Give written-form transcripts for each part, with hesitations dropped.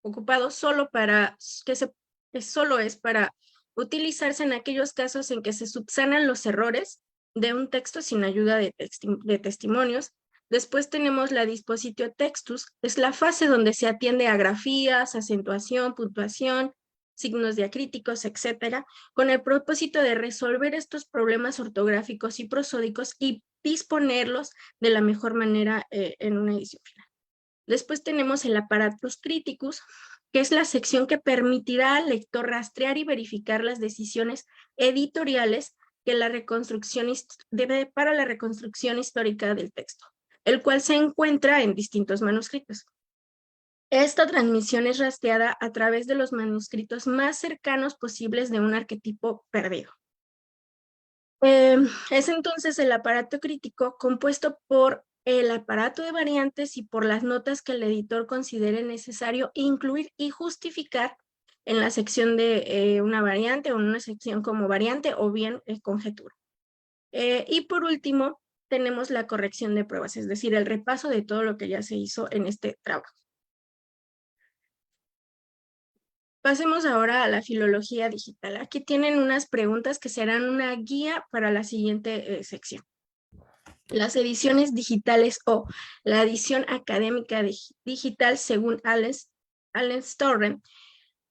ocupado solo para que solo es para utilizarse en aquellos casos en que se subsanan los errores de un texto sin ayuda de testimonios. Después tenemos la dispositio textus, es la fase donde se atiende a grafías, acentuación, puntuación, signos diacríticos, etcétera, con el propósito de resolver estos problemas ortográficos y prosódicos y disponerlos de la mejor manera en una edición final. Después tenemos el apparatus criticus, que es la sección que permitirá al lector rastrear y verificar las decisiones editoriales que la reconstrucción debe para la reconstrucción histórica del texto, el cual se encuentra en distintos manuscritos. Esta transmisión es rastreada a través de los manuscritos más cercanos posibles de un arquetipo perdido. Es entonces el aparato crítico compuesto por el aparato de variantes y por las notas que el editor considere necesario incluir y justificar en la sección de una variante o en una sección como variante o bien conjetura. Y por último, tenemos la corrección de pruebas, es decir, el repaso de todo lo que ya se hizo en este trabajo. Pasemos ahora a la filología digital. Aquí tienen unas preguntas que serán una guía para la siguiente sección. Las ediciones digitales o la edición académica digital según Allen Storren.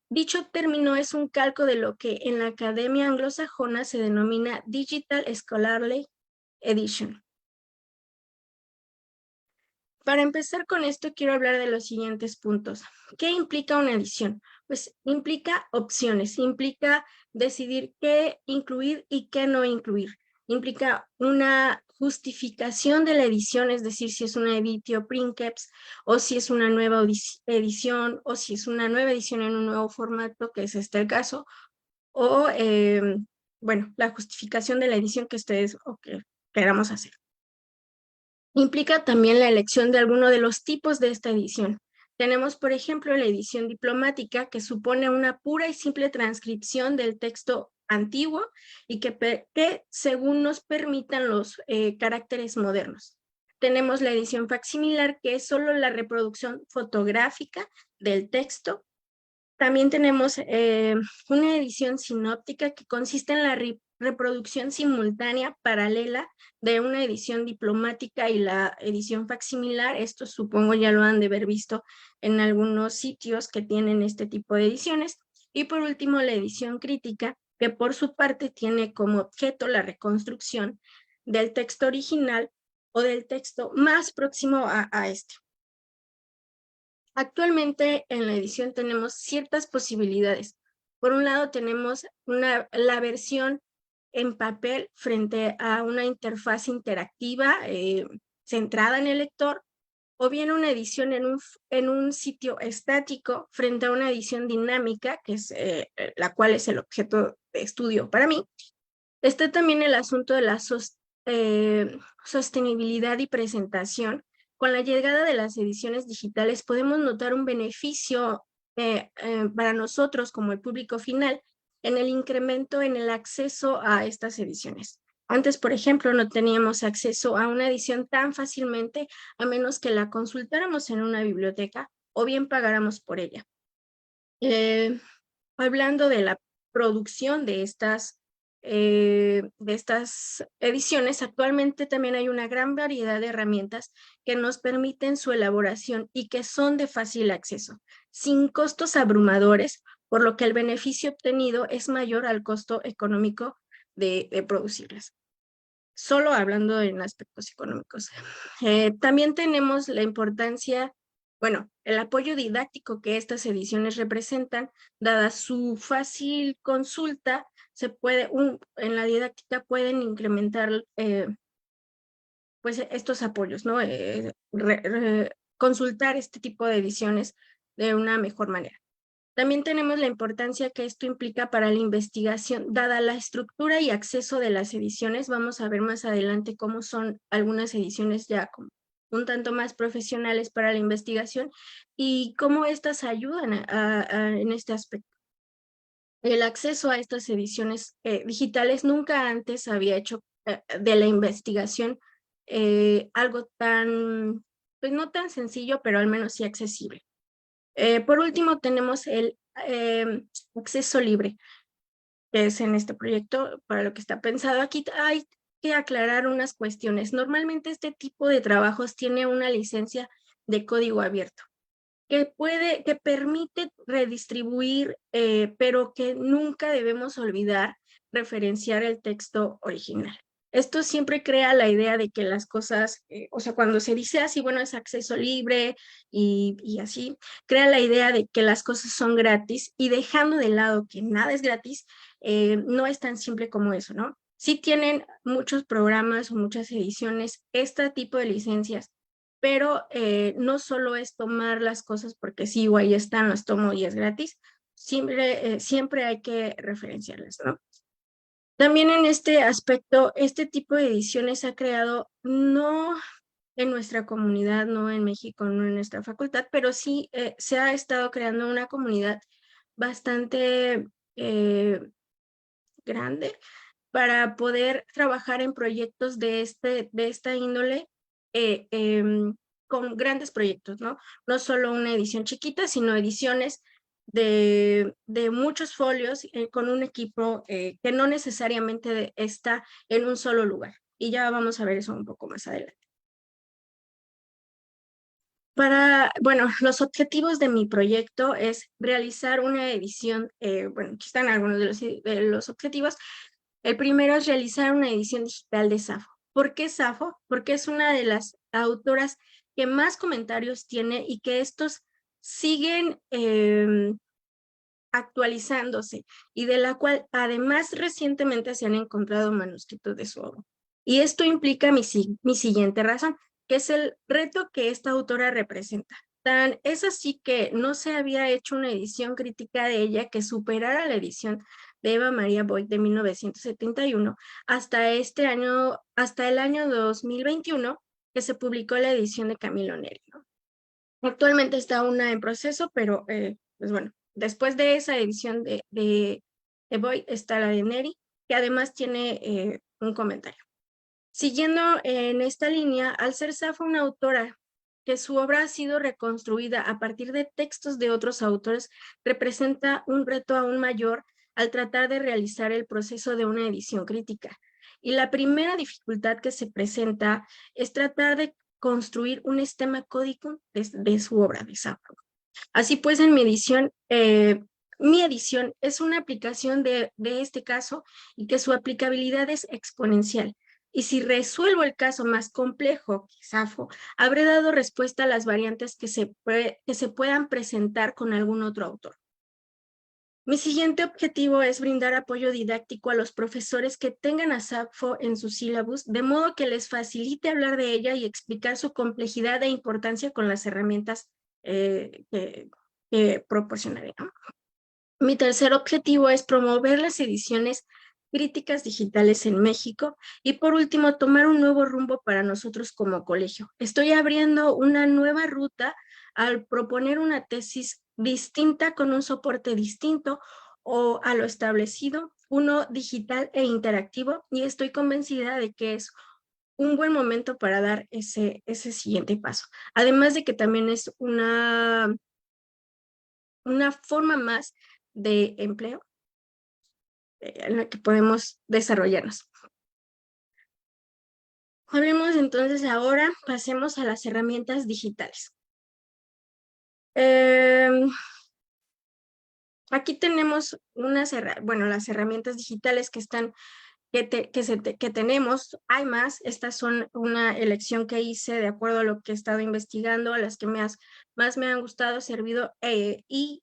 Dicho término es un calco de lo que en la academia anglosajona se denomina Digital Scholarly Edition. Para empezar con esto, quiero hablar de los siguientes puntos. ¿Qué implica una edición? Pues implica opciones, implica decidir qué incluir y qué no incluir. Implica una justificación de la edición, es decir, si es una editio princeps o si es una nueva edición o si es una nueva edición en un nuevo formato, que es este el caso, o, bueno, la justificación de la edición que ustedes o que queramos hacer. Implica también la elección de alguno de los tipos de esta edición. Tenemos, por ejemplo, la edición diplomática, que supone una pura y simple transcripción del texto antiguo y que según nos permitan los caracteres modernos. Tenemos la edición facsimilar, que es solo la reproducción fotográfica del texto. También tenemos una edición sinóptica que consiste en la reproducción simultánea paralela de una edición diplomática y la edición facsimilar. Esto supongo ya lo han de haber visto en algunos sitios que tienen este tipo de ediciones. Y por último, la edición crítica, que por su parte tiene como objeto la reconstrucción del texto original o del texto más próximo a este. Actualmente en la edición tenemos ciertas posibilidades. Por un lado tenemos la versión en papel frente a una interfaz interactiva centrada en el lector, o bien una edición en un sitio estático frente a una edición dinámica, que es la cual es el objeto de estudio para mí. Está también el asunto de la sostenibilidad y presentación. Con la llegada de las ediciones digitales podemos notar un beneficio para nosotros como el público final en el incremento en el acceso a estas ediciones. Antes, por ejemplo, no teníamos acceso a una edición tan fácilmente a menos que la consultáramos en una biblioteca o bien pagáramos por ella. Hablando de la producción de estas ediciones, actualmente también hay una gran variedad de herramientas que nos permiten su elaboración y que son de fácil acceso, sin costos abrumadores, por lo que el beneficio obtenido es mayor al costo económico de producirlas. Solo hablando en aspectos económicos. También tenemos la importancia, bueno, el apoyo didáctico que estas ediciones representan, dada su fácil consulta, se puede, en la didáctica pueden incrementar pues estos apoyos, ¿no? Consultar este tipo de ediciones de una mejor manera. También tenemos la importancia que esto implica para la investigación, dada la estructura y acceso de las ediciones. Vamos a ver más adelante cómo son algunas ediciones ya como un tanto más profesionales para la investigación y cómo estas ayudan en este aspecto. El acceso a estas ediciones digitales nunca antes había hecho de la investigación algo tan, pues no tan sencillo, pero al menos sí accesible. Por último, tenemos el acceso libre, que es en este proyecto para lo que está pensado. Aquí hay que aclarar unas cuestiones. Normalmente este tipo de trabajos tiene una licencia de código abierto que permite redistribuir, pero que nunca debemos olvidar referenciar el texto original. Esto siempre crea la idea de que las cosas, o sea, cuando se dice así, bueno, es acceso libre y así, crea la idea de que las cosas son gratis y dejando de lado que nada es gratis, no es tan simple como eso, ¿no? Sí tienen muchos programas o muchas ediciones este tipo de licencias, pero no solo es tomar las cosas porque sí, o ahí están, las tomo y es gratis, siempre hay que referenciarlas, ¿no? También en este aspecto, este tipo de ediciones se ha creado no en nuestra comunidad, no en México, no en nuestra facultad, pero sí se ha estado creando una comunidad bastante grande para poder trabajar en proyectos de esta índole eh, em, con grandes proyectos, ¿no? No solo una edición chiquita, sino ediciones de muchos folios con un equipo que no necesariamente está en un solo lugar. Y ya vamos a ver eso un poco más adelante. Bueno, los objetivos de mi proyecto es realizar una edición, bueno, aquí están algunos de los objetivos. El primero es realizar una edición digital de Safo. ¿Por qué Safo? Porque es una de las autoras que más comentarios tiene y que estos siguen actualizándose y de la cual además recientemente se han encontrado manuscritos de su obra. Y esto implica mi siguiente razón, que es el reto que esta autora representa. Tan es así que no se había hecho una edición crítica de ella que superara la edición de Eva María Boyd de 1971 hasta este año, hasta el año 2021, que se publicó la edición de Camilo Neri, ¿no? Actualmente está una en proceso, pero pues bueno, después de esa edición de Boyd está la de Neri, que además tiene un comentario. Siguiendo en esta línea, al ser Safo una autora que su obra ha sido reconstruida a partir de textos de otros autores, representa un reto aún mayor al tratar de realizar el proceso de una edición crítica. Y la primera dificultad que se presenta es tratar de construir un esquema código de su obra de Safo. Así pues, en mi edición es una aplicación de este caso y que su aplicabilidad es exponencial. Y si resuelvo el caso más complejo que Safo, habré dado respuesta a las variantes que se puedan presentar con algún otro autor. Mi siguiente objetivo es brindar apoyo didáctico a los profesores que tengan a Safo en su sílabus, de modo que les facilite hablar de ella y explicar su complejidad e importancia con las herramientas que proporcionaré, ¿no? Mi tercer objetivo es promover las ediciones críticas digitales en México y por último tomar un nuevo rumbo para nosotros como colegio. Estoy abriendo una nueva ruta al proponer una tesis distinta con un soporte distinto o a lo establecido, uno digital e interactivo, y estoy convencida de que es un buen momento para dar ese siguiente paso. Además de que también es una forma más de empleo en la que podemos desarrollarnos. Hablemos entonces ahora, pasemos a las herramientas digitales. Aquí tenemos las herramientas digitales que están que tenemos, hay más, estas son una elección que hice de acuerdo a lo que he estado investigando, a las que más me han gustado, servido y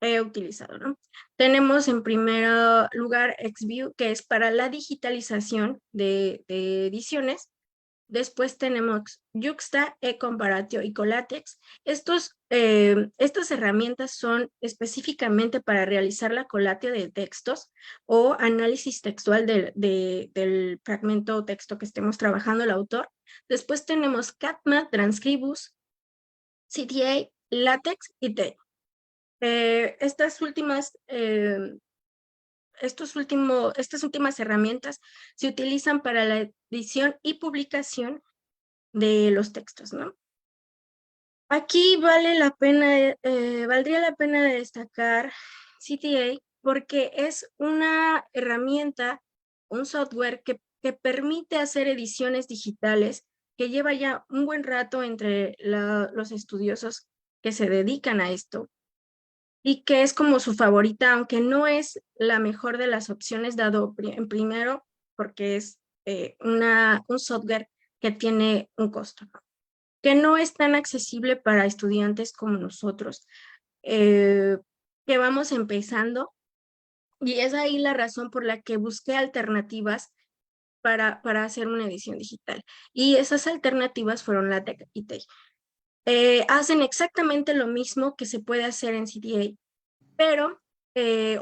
he utilizado, ¿no? Tenemos en primer lugar XView, que es para la digitalización de ediciones. Después tenemos Juxta, eComparatio y Collatex. Estas herramientas son específicamente para realizar la colatio de textos o análisis textual del fragmento o texto que estemos trabajando el autor. Después tenemos CatMat, Transcribus, CTA, LaTeX y T. Estas últimas estas últimas herramientas se utilizan para la edición y publicación de los textos, ¿no? Aquí vale la pena, valdría la pena destacar CTA porque es una herramienta, un software que permite hacer ediciones digitales, que lleva ya un buen rato entre los estudiosos que se dedican a esto y que es como su favorita, aunque no es la mejor de las opciones, dado en primero porque es un software que tiene un costo, ¿no? Que no es tan accesible para estudiantes como nosotros, eh, que vamos empezando, y es ahí la razón por la que busqué alternativas para hacer una edición digital. Y esas alternativas fueron LaTeX y Tay. Hacen exactamente lo mismo que se puede hacer en CTA, pero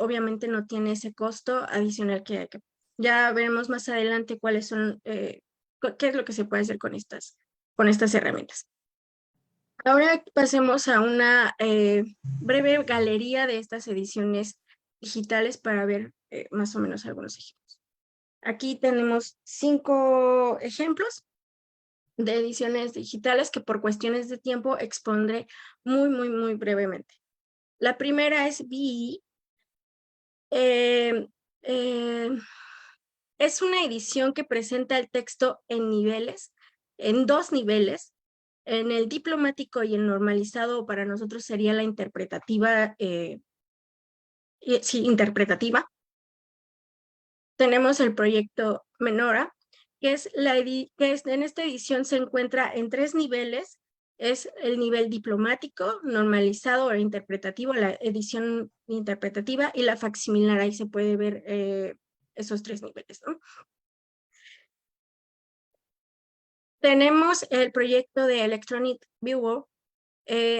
obviamente no tiene ese costo adicional que ya veremos más adelante cuáles son, qué es lo que se puede hacer con estas herramientas. Ahora pasemos a una breve galería de estas ediciones digitales para ver más o menos algunos ejemplos. Aquí tenemos 5 ejemplos de ediciones digitales que por cuestiones de tiempo expondré muy brevemente. La primera es BE. Es una edición que presenta el texto en niveles, en 2 niveles, en el diplomático y el normalizado. Para nosotros sería la interpretativa, sí, interpretativa. Tenemos el proyecto Menora, que en esta edición se encuentra en 3 niveles. Es el nivel diplomático, normalizado o interpretativo, la edición interpretativa, y la facsimilar. Ahí se puede ver esos 3 niveles, ¿no? Tenemos el proyecto de Electronic Viewer.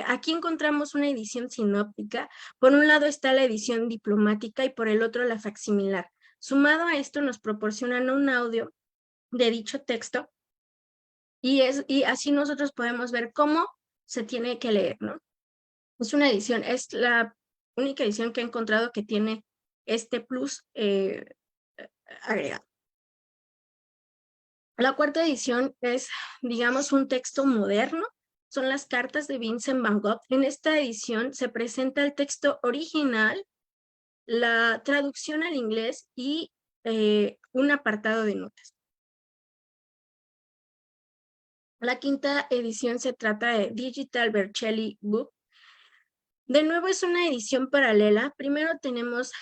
Aquí encontramos una edición sinóptica. Por un lado está la edición diplomática y por el otro la facsimilar. Sumado a esto nos proporcionan un audio de dicho texto y así nosotros podemos ver cómo se tiene que leer, ¿no? Es una edición, es la única edición que he encontrado que tiene este plus agregado. La cuarta edición es, digamos, un texto moderno. Son las cartas de Vincent Van Gogh. En esta edición se presenta el texto original, la traducción al inglés y un apartado de notas. La quinta edición se trata de Digital Vercelli Book. De nuevo es una edición paralela. Primero tenemos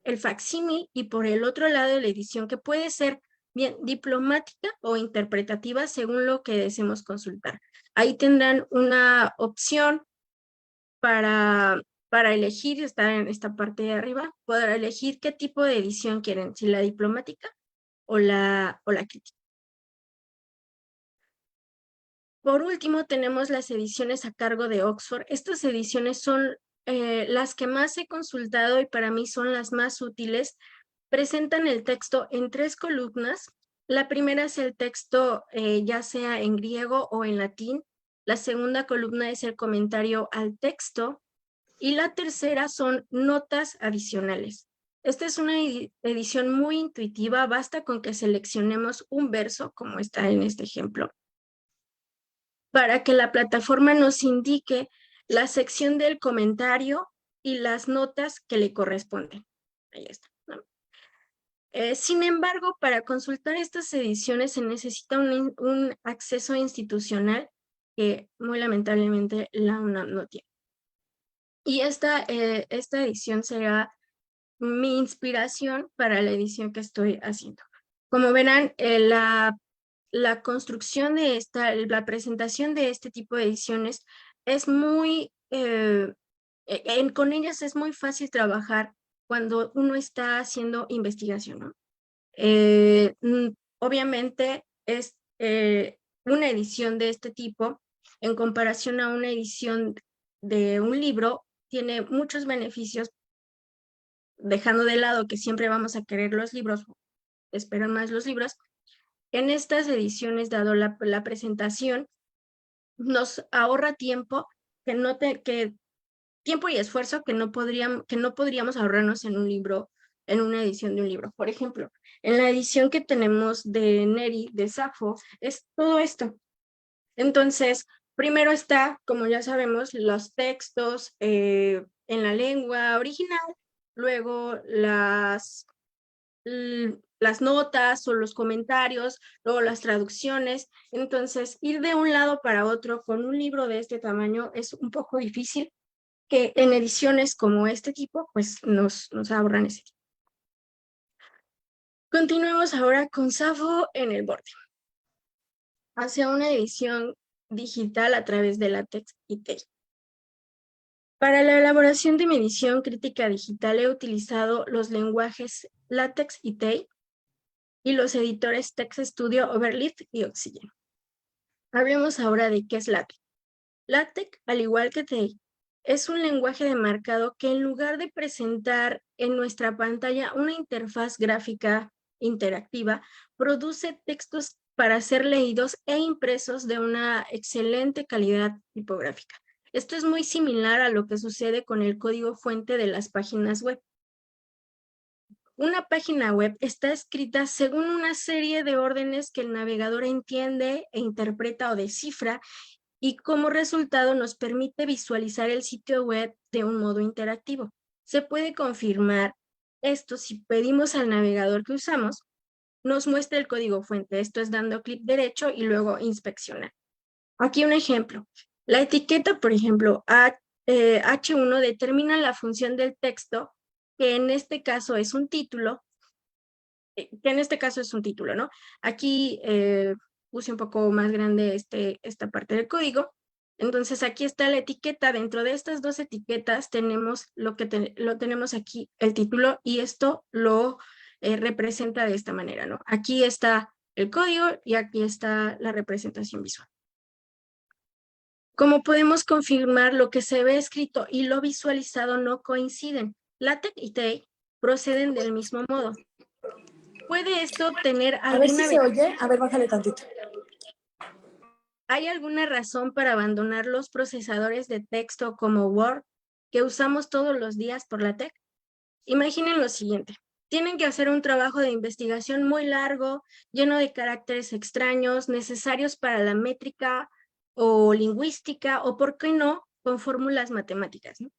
el facsímil y por el otro lado la edición que puede ser bien diplomática o interpretativa según lo que deseemos consultar. Ahí tendrán una opción para elegir, está en esta parte de arriba, poder elegir qué tipo de edición quieren, si la diplomática o la crítica. Por último, tenemos las ediciones a cargo de Oxford. Estas ediciones son las que más he consultado y para mí son las más útiles. Presentan el texto en 3 columnas. La primera es el texto ya sea en griego o en latín. La segunda columna es el comentario al texto. Y la tercera son notas adicionales. Esta es una edición muy intuitiva. Basta con que seleccionemos un verso, como está en este ejemplo, para que la plataforma nos indique la sección del comentario y las notas que le corresponden. Ahí está, ¿no? Sin embargo, para consultar estas ediciones se necesita un acceso institucional que muy lamentablemente la UNAM no tiene. Y esta edición será mi inspiración para la edición que estoy haciendo. Como verán, la construcción de la presentación de este tipo de ediciones es muy, con ellas es muy fácil trabajar cuando uno está haciendo investigación, ¿no? Obviamente es una edición de este tipo en comparación a una edición de un libro, tiene muchos beneficios, dejando de lado que siempre vamos a querer los libros, esperan más los libros. En estas ediciones, dado la presentación, nos ahorra tiempo tiempo y esfuerzo que no podríamos ahorrarnos en un libro, en una edición de un libro. Por ejemplo, en la edición que tenemos de Neri, de Safo, es todo esto. Entonces, Primero está, como ya sabemos, los textos en la lengua original, luego las notas o los comentarios, luego las traducciones. Entonces, ir de un lado para otro con un libro de este tamaño es un poco difícil, que en ediciones como este tipo, pues nos ahorran ese tiempo. Continuemos ahora con Safo en el borde. Hacia una edición digital a través de LaTeX y TeX. Para la elaboración de mi edición crítica digital he utilizado los lenguajes LaTeX y TeX y los editores Text Studio, Overleaf y Oxygen. Hablemos ahora de qué es LaTeX. LaTeX, al igual que TeX, es un lenguaje de marcado que en lugar de presentar en nuestra pantalla una interfaz gráfica interactiva, produce textos para ser leídos e impresos de una excelente calidad tipográfica. Esto es muy similar a lo que sucede con el código fuente de las páginas web. Una página web está escrita según una serie de órdenes que el navegador entiende e interpreta o descifra, y como resultado nos permite visualizar el sitio web de un modo interactivo. Se puede confirmar esto si pedimos al navegador que usamos, nos muestra el código fuente. Esto es dando clic derecho y luego inspeccionar. Aquí un ejemplo. La etiqueta, por ejemplo, H1 determina la función del texto, que en este caso es un título, ¿no? Aquí puse un poco más grande esta parte del código. Entonces aquí está la etiqueta. Dentro de estas dos etiquetas tenemos lo tenemos aquí, el título, y esto lo representa de esta manera, ¿no? Aquí está el código y aquí está la representación visual. Como podemos confirmar, lo que se ve escrito y lo visualizado no coinciden. LaTeX y TeX proceden del mismo modo. ¿Puede esto tener alguna... A ver si se oye. A ver, bájale tantito. ¿Hay alguna razón para abandonar los procesadores de texto como Word que usamos todos los días por LaTeX? Imaginen lo siguiente. Tienen que hacer un trabajo de investigación muy largo, lleno de caracteres extraños, necesarios para la métrica o lingüística, o por qué no, con fórmulas matemáticas, ¿no?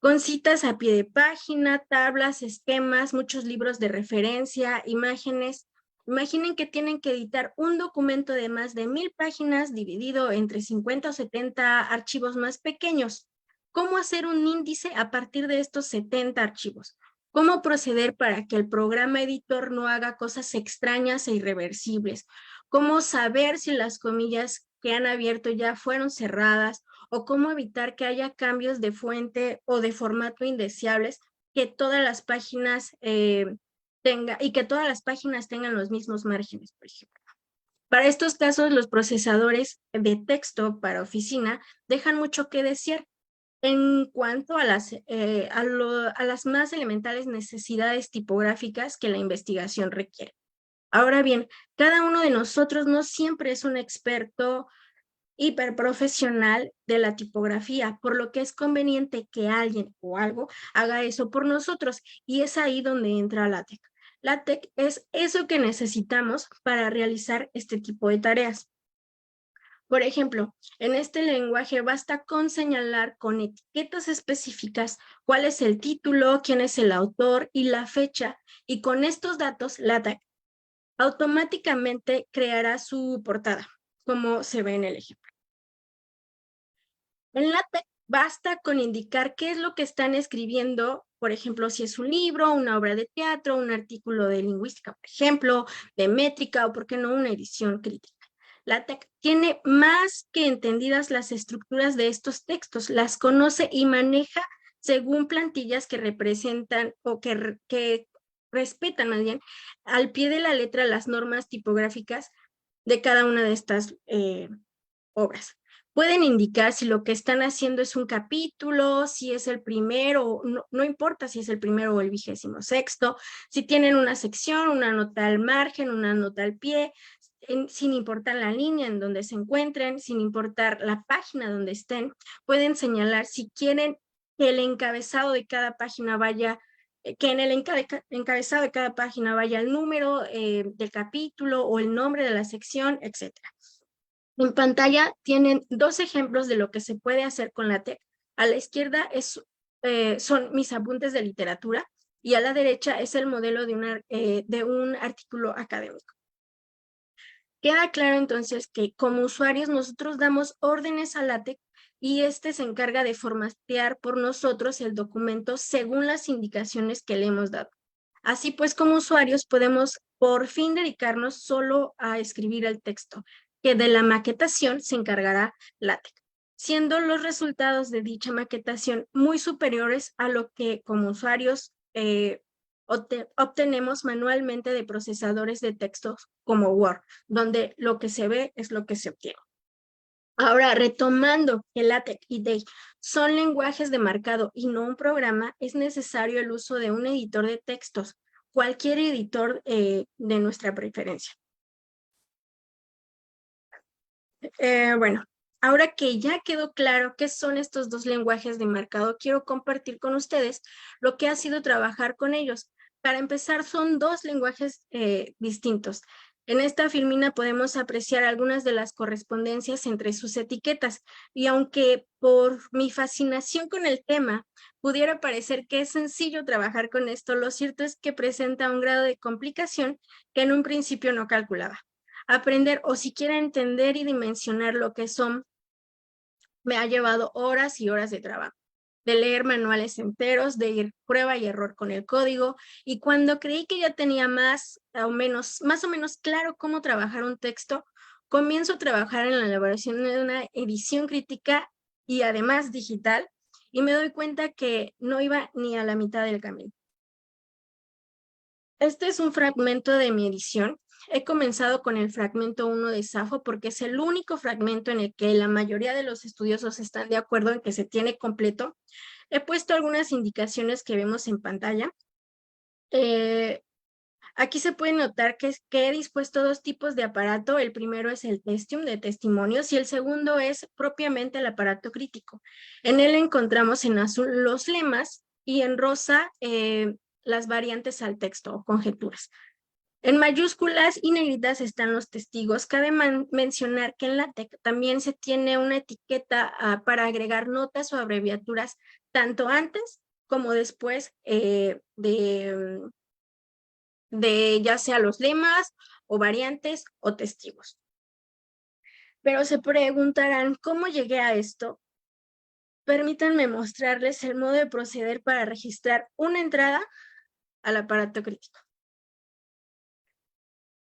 Con citas a pie de página, tablas, esquemas, muchos libros de referencia, imágenes. Imaginen que tienen que editar un documento de más de 1000 páginas dividido entre 50 o 70 archivos más pequeños. ¿Cómo hacer un índice a partir de estos 70 archivos? ¿Cómo proceder para que el programa editor no haga cosas extrañas e irreversibles? ¿Cómo saber si las comillas que han abierto ya fueron cerradas? ¿O cómo evitar que haya cambios de fuente o de formato indeseables que todas las páginas tengan los mismos márgenes, por ejemplo? Para estos casos, los procesadores de texto para oficina dejan mucho que desear en cuanto a las más elementales necesidades tipográficas que la investigación requiere. Ahora bien, cada uno de nosotros no siempre es un experto hiperprofesional de la tipografía, por lo que es conveniente que alguien o algo haga eso por nosotros, y es ahí donde entra LaTeX. LaTeX es eso que necesitamos para realizar este tipo de tareas. Por ejemplo, en este lenguaje basta con señalar con etiquetas específicas cuál es el título, quién es el autor y la fecha, y con estos datos LaTeX automáticamente creará su portada, como se ve en el ejemplo. En LaTeX basta con indicar qué es lo que están escribiendo, por ejemplo, si es un libro, una obra de teatro, un artículo de lingüística, por ejemplo, de métrica, o por qué no, una edición crítica. LaTeX tiene más que entendidas las estructuras de estos textos, las conoce y maneja según plantillas que representan o que respetan más bien al pie de la letra las normas tipográficas de cada una de estas obras. Pueden indicar si lo que están haciendo es un capítulo, si es el primero, no importa si es el primero o el 26º, si tienen una sección, una nota al margen, una nota al pie, sin importar la línea en donde se encuentren, sin importar la página donde estén. Pueden señalar si quieren que el encabezado de cada página vaya, que en el encabezado de cada página vaya el número del capítulo o el nombre de la sección, etc. En pantalla tienen dos ejemplos de lo que se puede hacer con LaTeX. A la izquierda son mis apuntes de literatura y a la derecha es el modelo de un artículo académico. Queda claro entonces que como usuarios nosotros damos órdenes a LaTeX y este se encarga de formatear por nosotros el documento según las indicaciones que le hemos dado. Así pues, como usuarios podemos por fin dedicarnos solo a escribir el texto, que de la maquetación se encargará LaTeX, siendo los resultados de dicha maquetación muy superiores a lo que como usuarios obtenemos manualmente de procesadores de textos como Word, donde lo que se ve es lo que se obtiene. Ahora, retomando que LaTeX y DALL-E son lenguajes de marcado y no un programa, es necesario el uso de un editor de textos, cualquier editor de nuestra preferencia. Bueno, ahora que ya quedó claro qué son estos dos lenguajes de marcado, quiero compartir con ustedes lo que ha sido trabajar con ellos. Para empezar, son dos lenguajes distintos. En esta filmina podemos apreciar algunas de las correspondencias entre sus etiquetas y aunque por mi fascinación con el tema pudiera parecer que es sencillo trabajar con esto, lo cierto es que presenta un grado de complicación que en un principio no calculaba. Aprender o siquiera entender y dimensionar lo que son me ha llevado horas y horas de trabajo, de leer manuales enteros, de ir prueba y error con el código, y cuando creí que ya tenía más o menos claro cómo trabajar un texto, comienzo a trabajar en la elaboración de una edición crítica y además digital, y me doy cuenta que no iba ni a la mitad del camino. Este es un fragmento de mi edición. He comenzado con el fragmento 1 de Safo porque es el único fragmento en el que la mayoría de los estudiosos están de acuerdo en que se tiene completo. He puesto algunas indicaciones que vemos en pantalla. Aquí se puede notar que he dispuesto dos tipos de aparato. El primero es el Testium de testimonios y el segundo es propiamente el aparato crítico. En él encontramos en azul los lemas y en rosa las variantes al texto o conjeturas. En mayúsculas y negritas están los testigos. Cabe mencionar que en LaTeX también se tiene una etiqueta para agregar notas o abreviaturas tanto antes como después de ya sea los lemas o variantes o testigos. Pero se preguntarán, ¿cómo llegué a esto? Permítanme mostrarles el modo de proceder para registrar una entrada al aparato crítico.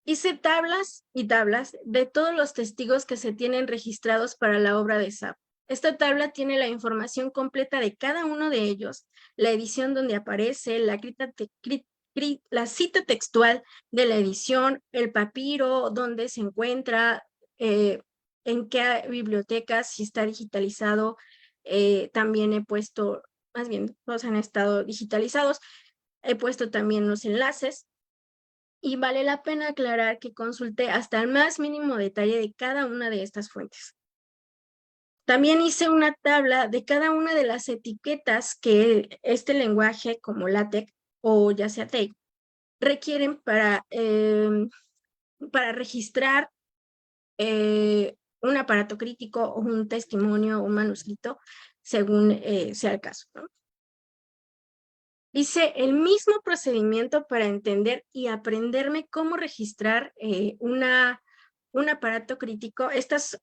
Hice tablas y tablas de todos los testigos que se tienen registrados para la obra de Safo. Esta tabla tiene la información completa de cada uno de ellos, la edición donde aparece, la cita textual de la edición, el papiro, dónde se encuentra, en qué bibliotecas, si está digitalizado. También he puesto, más bien, todos han estado digitalizados. He puesto también los enlaces. Y vale la pena aclarar que consulté hasta el más mínimo detalle de cada una de estas fuentes. También hice una tabla de cada una de las etiquetas que este lenguaje como LaTeX o ya sea TeX requieren para registrar un aparato crítico o un testimonio o un manuscrito según sea el caso, ¿no? Hice el mismo procedimiento para entender y aprenderme cómo registrar un aparato crítico. Estas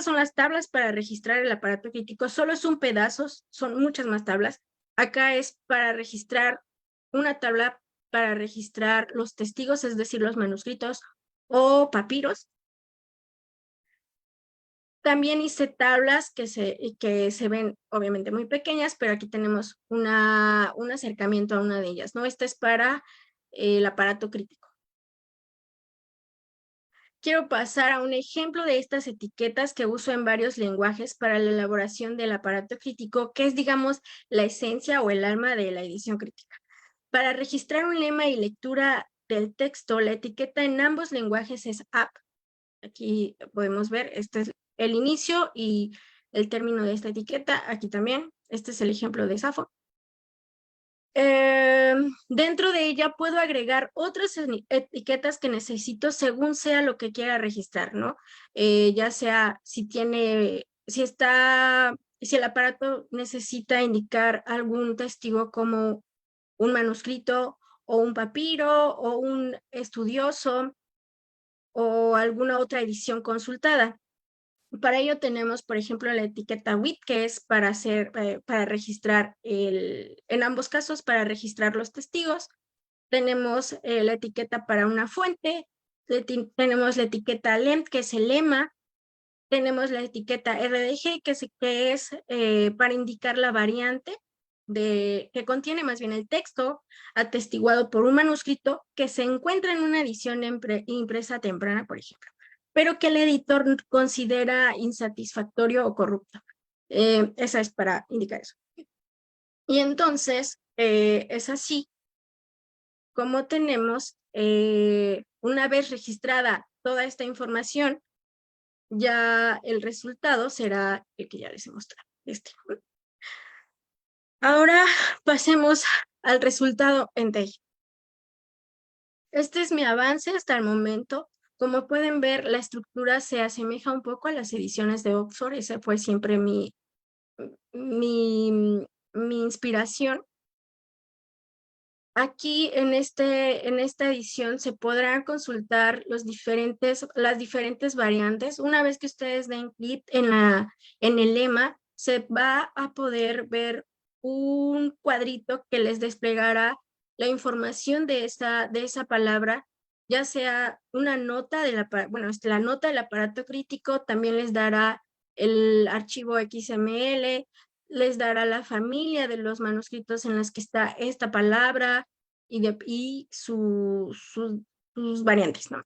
son las tablas para registrar el aparato crítico. Solo es un pedazo, son muchas más tablas. Acá es para registrar una tabla para registrar los testigos, es decir, los manuscritos o papiros. También hice tablas que se ven obviamente muy pequeñas, pero aquí tenemos un acercamiento a una de ellas, ¿no? Esta es para el aparato crítico. Quiero pasar a un ejemplo de estas etiquetas que uso en varios lenguajes para la elaboración del aparato crítico, que es, digamos, la esencia o el alma de la edición crítica. Para registrar un lema y lectura del texto, la etiqueta en ambos lenguajes es up. Aquí podemos ver, este es el inicio y el término de esta etiqueta. Aquí también, este es el ejemplo de Safo. Dentro de ella puedo agregar otras etiquetas que necesito según sea lo que quiera registrar, ¿no? Ya sea si el aparato necesita indicar algún testigo como un manuscrito o un papiro o un estudioso o alguna otra edición consultada. Para ello tenemos, por ejemplo, la etiqueta WIT, que es para registrar en ambos casos, para registrar los testigos. Tenemos la etiqueta para una fuente, tenemos la etiqueta LEM, que es el lema, tenemos la etiqueta RDG, que es para indicar la variante que contiene más bien el texto atestiguado por un manuscrito que se encuentra en una edición impresa temprana, por ejemplo, pero que el editor considera insatisfactorio o corrupto. Esa es para indicar eso. Y entonces, es así como tenemos, una vez registrada toda esta información, ya el resultado será el que ya les he mostrado. Ahora pasemos al resultado en TEI. Este es mi avance hasta el momento. Como pueden ver, la estructura se asemeja un poco a las ediciones de Oxford. Esa fue siempre mi inspiración. Aquí en esta edición se podrán consultar las diferentes variantes. Una vez que ustedes den clic en el lema, se va a poder ver un cuadrito que les desplegará la información de esa palabra, ya sea una nota la nota del aparato crítico, también les dará el archivo XML, les dará la familia de los manuscritos en las que está esta palabra y sus variantes, ¿no?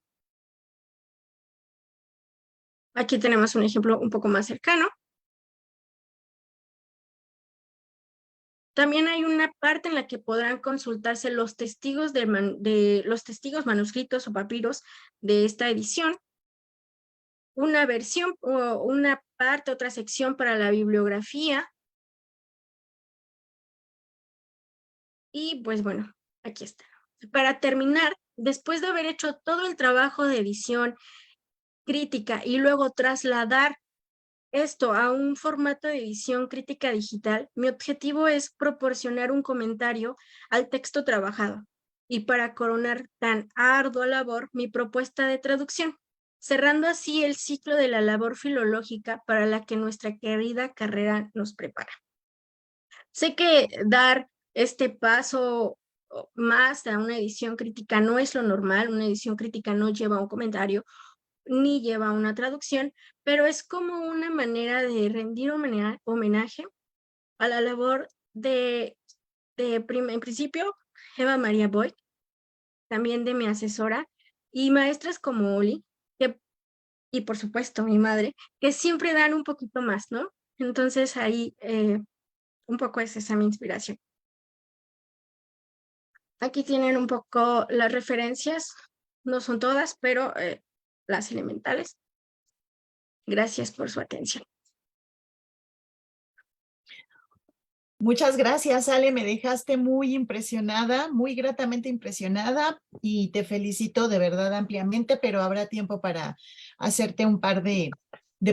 Aquí tenemos un ejemplo un poco más cercano. También hay una parte en la que podrán consultarse los testigos los testigos manuscritos o papiros de esta edición. Una versión o una parte, otra sección para la bibliografía. Y pues bueno, aquí está. Para terminar, después de haber hecho todo el trabajo de edición, crítica y luego trasladar esto a un formato de edición crítica digital, mi objetivo es proporcionar un comentario al texto trabajado y para coronar tan ardua labor, mi propuesta de traducción, cerrando así el ciclo de la labor filológica para la que nuestra querida carrera nos prepara. Sé que dar este paso más a una edición crítica no es lo normal, una edición crítica no lleva un comentario ni lleva una traducción, pero es como una manera de rendir homenaje a la labor en principio, Eva María Boyd, también de mi asesora, y maestras como Oli, y por supuesto mi madre, que siempre dan un poquito más, ¿no? Entonces ahí un poco es esa mi inspiración. Aquí tienen un poco las referencias, no son todas, pero las elementales. Gracias por su atención. Muchas gracias, Ale. Me dejaste muy impresionada, muy gratamente impresionada y te felicito de verdad ampliamente, pero habrá tiempo para hacerte un par de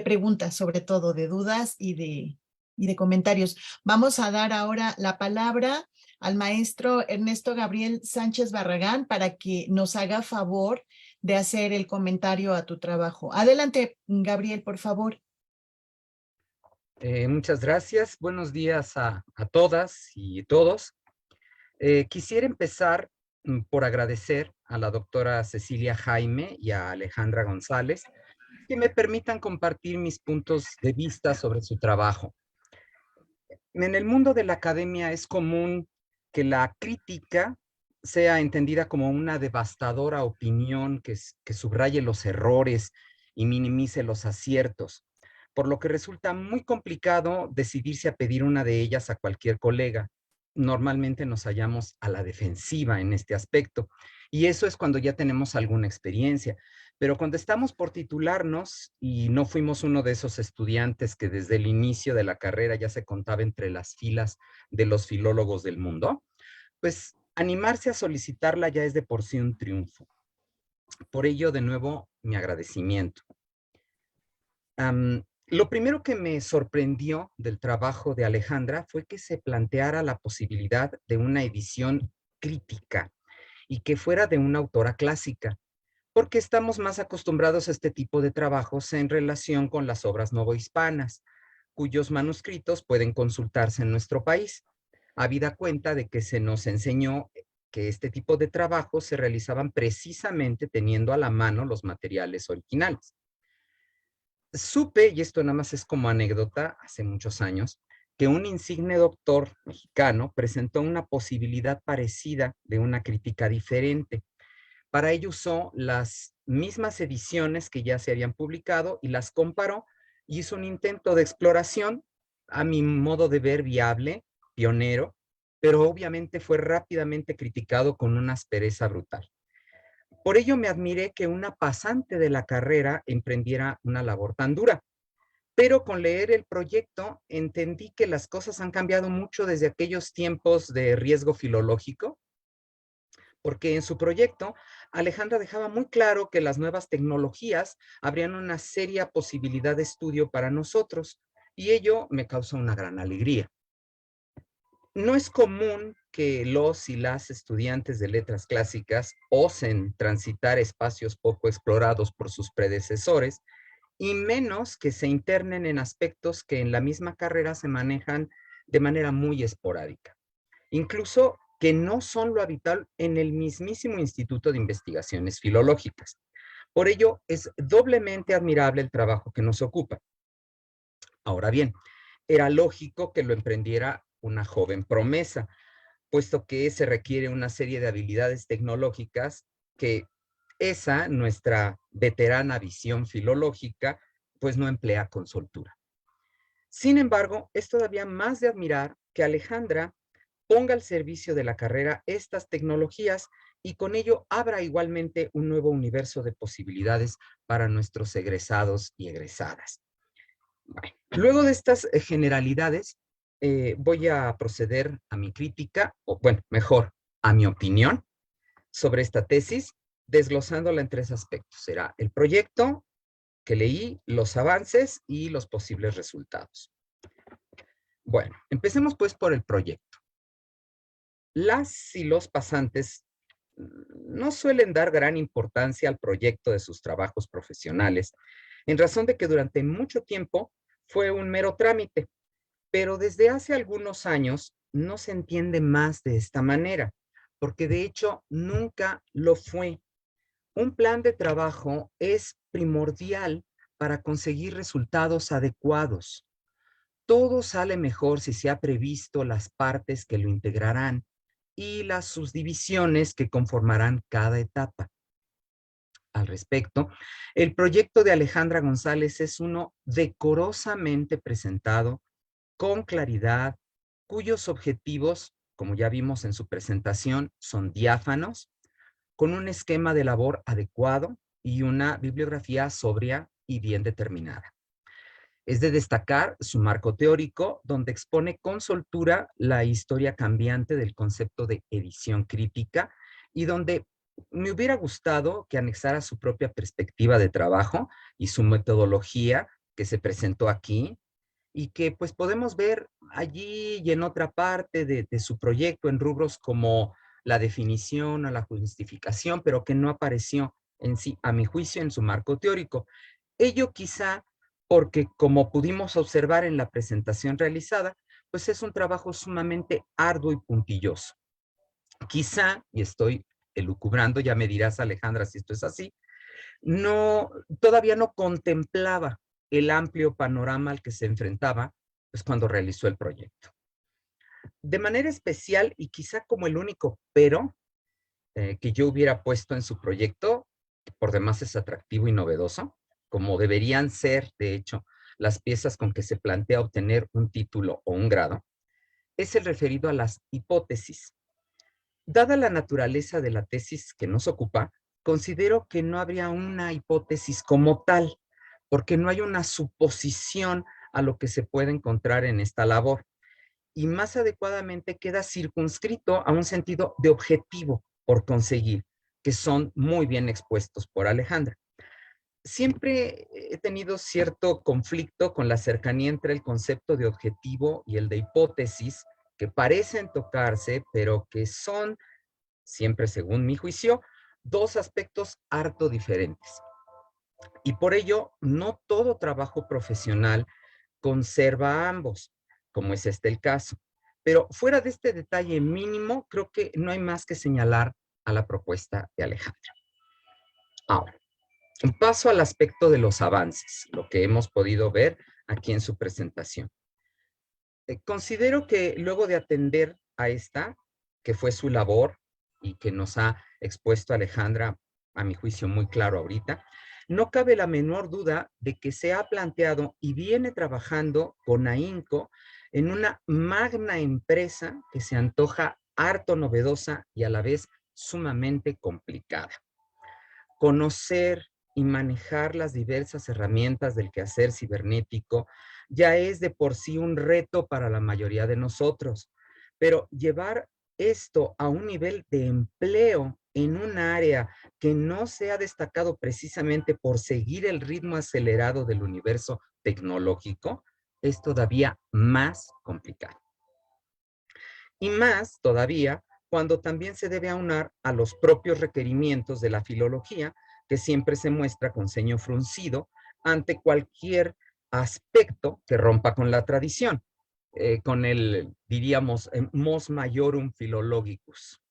preguntas, sobre todo de dudas y de comentarios. Vamos a dar ahora la palabra al maestro Ernesto Gabriel Sánchez Barragán para que nos haga favor de hacer el comentario a tu trabajo. Adelante, Gabriel, por favor. Muchas gracias. Buenos días a todas y todos. Quisiera empezar por agradecer a la doctora Cecilia Jaime y a Alejandra González que me permitan compartir mis puntos de vista sobre su trabajo. En el mundo de la academia es común que la crítica sea entendida como una devastadora opinión que subraye los errores y minimice los aciertos, por lo que resulta muy complicado decidirse a pedir una de ellas a cualquier colega. Normalmente nos hallamos a la defensiva en este aspecto, y eso es cuando ya tenemos alguna experiencia. Pero cuando estamos por titularnos y no fuimos uno de esos estudiantes que desde el inicio de la carrera ya se contaba entre las filas de los filólogos del mundo, pues animarse a solicitarla ya es de por sí un triunfo. Por ello, de nuevo, mi agradecimiento. Lo primero que me sorprendió del trabajo de Alejandra fue que se planteara la posibilidad de una edición crítica y que fuera de una autora clásica, porque estamos más acostumbrados a este tipo de trabajos en relación con las obras novohispanas, cuyos manuscritos pueden consultarse en nuestro país, habida cuenta de que se nos enseñó que este tipo de trabajos se realizaban precisamente teniendo a la mano los materiales originales. Supe, y esto nada más es como anécdota, hace muchos años, que un insigne doctor mexicano presentó una posibilidad parecida de una crítica diferente. Para ello usó las mismas ediciones que ya se habían publicado y las comparó y hizo un intento de exploración, a mi modo de ver, viable, pionero, pero obviamente fue rápidamente criticado con una aspereza brutal. Por ello me admiré que una pasante de la carrera emprendiera una labor tan dura. Pero con leer el proyecto entendí que las cosas han cambiado mucho desde aquellos tiempos de riesgo filológico, porque en su proyecto Alejandra dejaba muy claro que las nuevas tecnologías abrían una seria posibilidad de estudio para nosotros, y ello me causó una gran alegría. No es común que los y las estudiantes de letras clásicas osen transitar espacios poco explorados por sus predecesores, y menos que se internen en aspectos que en la misma carrera se manejan de manera muy esporádica, incluso que no son lo habitual en el mismísimo Instituto de Investigaciones Filológicas. Por ello, es doblemente admirable el trabajo que nos ocupa. Ahora bien, era lógico que lo emprendiera una joven promesa, puesto que se requiere una serie de habilidades tecnológicas que esa, nuestra veterana visión filológica, pues no emplea con soltura. Sin embargo, es todavía más de admirar que Alejandra ponga al servicio de la carrera estas tecnologías y con ello abra igualmente un nuevo universo de posibilidades para nuestros egresados y egresadas. Bueno, luego de estas generalidades, voy a proceder a mi crítica, o bueno, mejor, a mi opinión sobre esta tesis, desglosándola en tres aspectos. Será el proyecto que leí, los avances y los posibles resultados. Bueno, empecemos pues por el proyecto. Las y los pasantes no suelen dar gran importancia al proyecto de sus trabajos profesionales, en razón de que durante mucho tiempo fue un mero trámite, pero desde hace algunos años no se entiende más de esta manera, porque de hecho nunca lo fue. Un plan de trabajo es primordial para conseguir resultados adecuados. Todo sale mejor si se ha previsto las partes que lo integrarán y las subdivisiones que conformarán cada etapa. Al respecto, el proyecto de Alejandra González es uno decorosamente presentado, con claridad, cuyos objetivos, como ya vimos en su presentación, son diáfanos, con un esquema de labor adecuado y una bibliografía sobria y bien determinada. Es de destacar su marco teórico, donde expone con soltura la historia cambiante del concepto de edición crítica y donde me hubiera gustado que anexara su propia perspectiva de trabajo y su metodología que se presentó aquí y que pues podemos ver allí y en otra parte de su proyecto en rubros como la definición o la justificación, pero que no apareció en sí, a mi juicio, en su marco teórico. Ello quizá porque, como pudimos observar en la presentación realizada, pues es un trabajo sumamente arduo y puntilloso. Quizá, y estoy elucubrando, ya me dirás, Alejandra, si esto es así, todavía no contemplaba el amplio panorama al que se enfrentaba pues, cuando realizó el proyecto. De manera especial, y quizá como el único pero que yo hubiera puesto en su proyecto, que por demás es atractivo y novedoso, como deberían ser, de hecho, las piezas con que se plantea obtener un título o un grado, es el referido a las hipótesis. Dada la naturaleza de la tesis que nos ocupa, considero que no habría una hipótesis como tal, porque no hay una suposición a lo que se puede encontrar en esta labor. y más adecuadamente queda circunscrito a un sentido de objetivo por conseguir, que son muy bien expuestos por Alejandra. Siempre he tenido cierto conflicto con la cercanía entre el concepto de objetivo y el de hipótesis, que parecen tocarse, pero que son, siempre según mi juicio, dos aspectos harto diferentes. Y por ello, no todo trabajo profesional conserva ambos, como es este el caso. Pero fuera de este detalle mínimo, creo que no hay más que señalar a la propuesta de Alejandra. Ahora, paso al aspecto de los avances, lo que hemos podido ver aquí en su presentación. Considero que luego de atender a esta, que fue su labor y que nos ha expuesto Alejandra, a mi juicio muy claro ahorita, no cabe la menor duda de que se ha planteado y viene trabajando con ahínco en una magna empresa que se antoja harto novedosa y a la vez sumamente complicada. Conocer y manejar las diversas herramientas del quehacer cibernético ya es de por sí un reto para la mayoría de nosotros, pero llevar esto a un nivel de empleo en un área que no se ha destacado precisamente por seguir el ritmo acelerado del universo tecnológico es todavía más complicado. Y más todavía cuando también se debe aunar a los propios requerimientos de la filología, que siempre se muestra con ceño fruncido ante cualquier aspecto que rompa con la tradición, con el, diríamos, mos maiorum philologicus.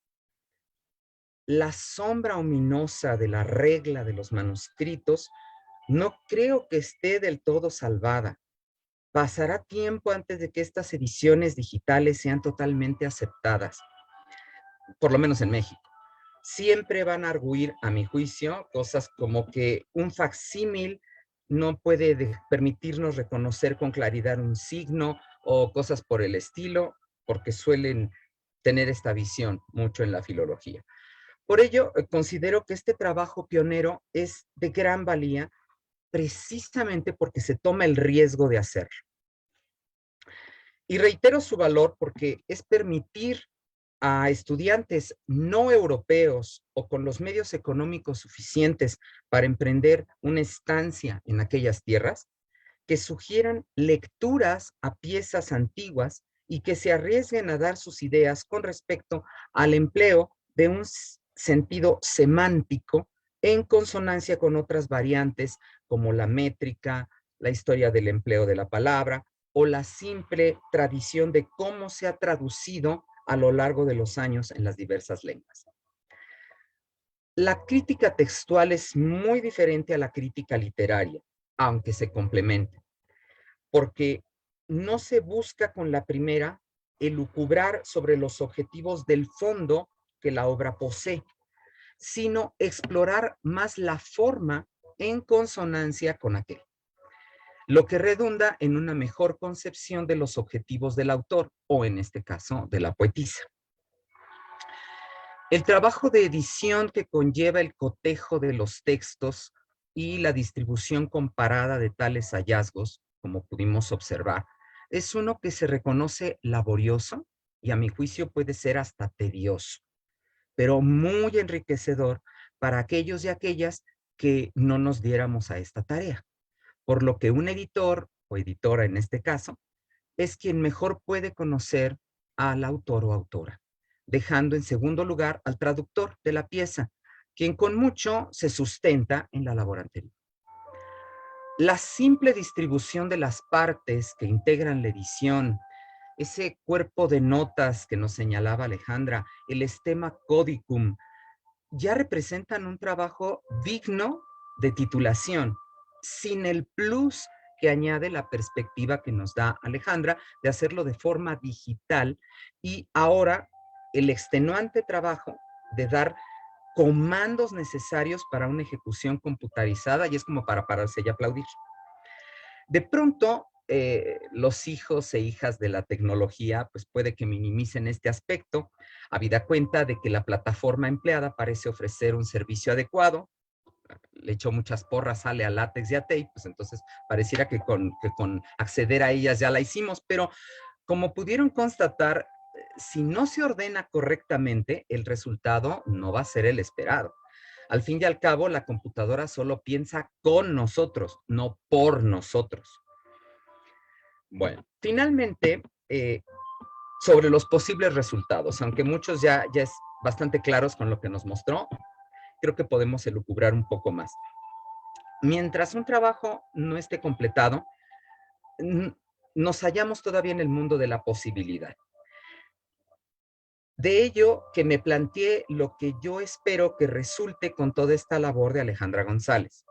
La sombra ominosa de la regla de los manuscritos no creo que esté del todo salvada. Pasará tiempo antes de que estas ediciones digitales sean totalmente aceptadas, por lo menos en México. Siempre van a arguir, a mi juicio, cosas como que un facsímil no puede permitirnos reconocer con claridad un signo o cosas por el estilo, porque suelen tener esta visión mucho en la filología. Por ello, considero que este trabajo pionero es de gran valía precisamente porque se toma el riesgo de hacerlo. Y reitero su valor porque es permitir a estudiantes no europeos o con los medios económicos suficientes para emprender una estancia en aquellas tierras, que sugieran lecturas a piezas antiguas y que se arriesguen a dar sus ideas con respecto al empleo de un sentido semántico en consonancia con otras variantes como la métrica, la historia del empleo de la palabra o la simple tradición de cómo se ha traducido a lo largo de los años en las diversas lenguas. La crítica textual es muy diferente a la crítica literaria, aunque se complementen, porque no se busca con la primera elucubrar sobre los objetivos del fondo que la obra posee, sino explorar más la forma en consonancia con aquel, lo que redunda en una mejor concepción de los objetivos del autor, o en este caso, de la poetisa. El trabajo de edición que conlleva el cotejo de los textos y la distribución comparada de tales hallazgos, como pudimos observar, es uno que se reconoce laborioso y a mi juicio puede ser hasta tedioso, pero muy enriquecedor para aquellos y aquellas que no nos diéramos a esta tarea. Por lo que un editor o editora en este caso es quien mejor puede conocer al autor o autora, dejando en segundo lugar al traductor de la pieza, quien con mucho se sustenta en la labor anterior. La simple distribución de las partes que integran la edición, ese cuerpo de notas que nos señalaba Alejandra, el stemma codicum, ya representan un trabajo digno de titulación, sin el plus que añade la perspectiva que nos da Alejandra de hacerlo de forma digital y ahora el extenuante trabajo de dar comandos necesarios para una ejecución computarizada y es como para pararse y aplaudir. De pronto, los hijos e hijas de la tecnología, pues puede que minimicen este aspecto, habida cuenta de que la plataforma empleada parece ofrecer un servicio adecuado, le echó muchas porras, sale a látex y a tape, pues entonces pareciera que con acceder a ellas ya la hicimos, pero como pudieron constatar, si no se ordena correctamente, el resultado no va a ser el esperado. Al fin y al cabo, la computadora solo piensa con nosotros, no por nosotros. Bueno, finalmente, sobre los posibles resultados, aunque muchos ya es bastante claros con lo que nos mostró, creo que podemos elucubrar un poco más. Mientras un trabajo no esté completado, nos hallamos todavía en el mundo de la posibilidad. De ello que me planteé lo que yo espero que resulte con toda esta labor de Alejandra González.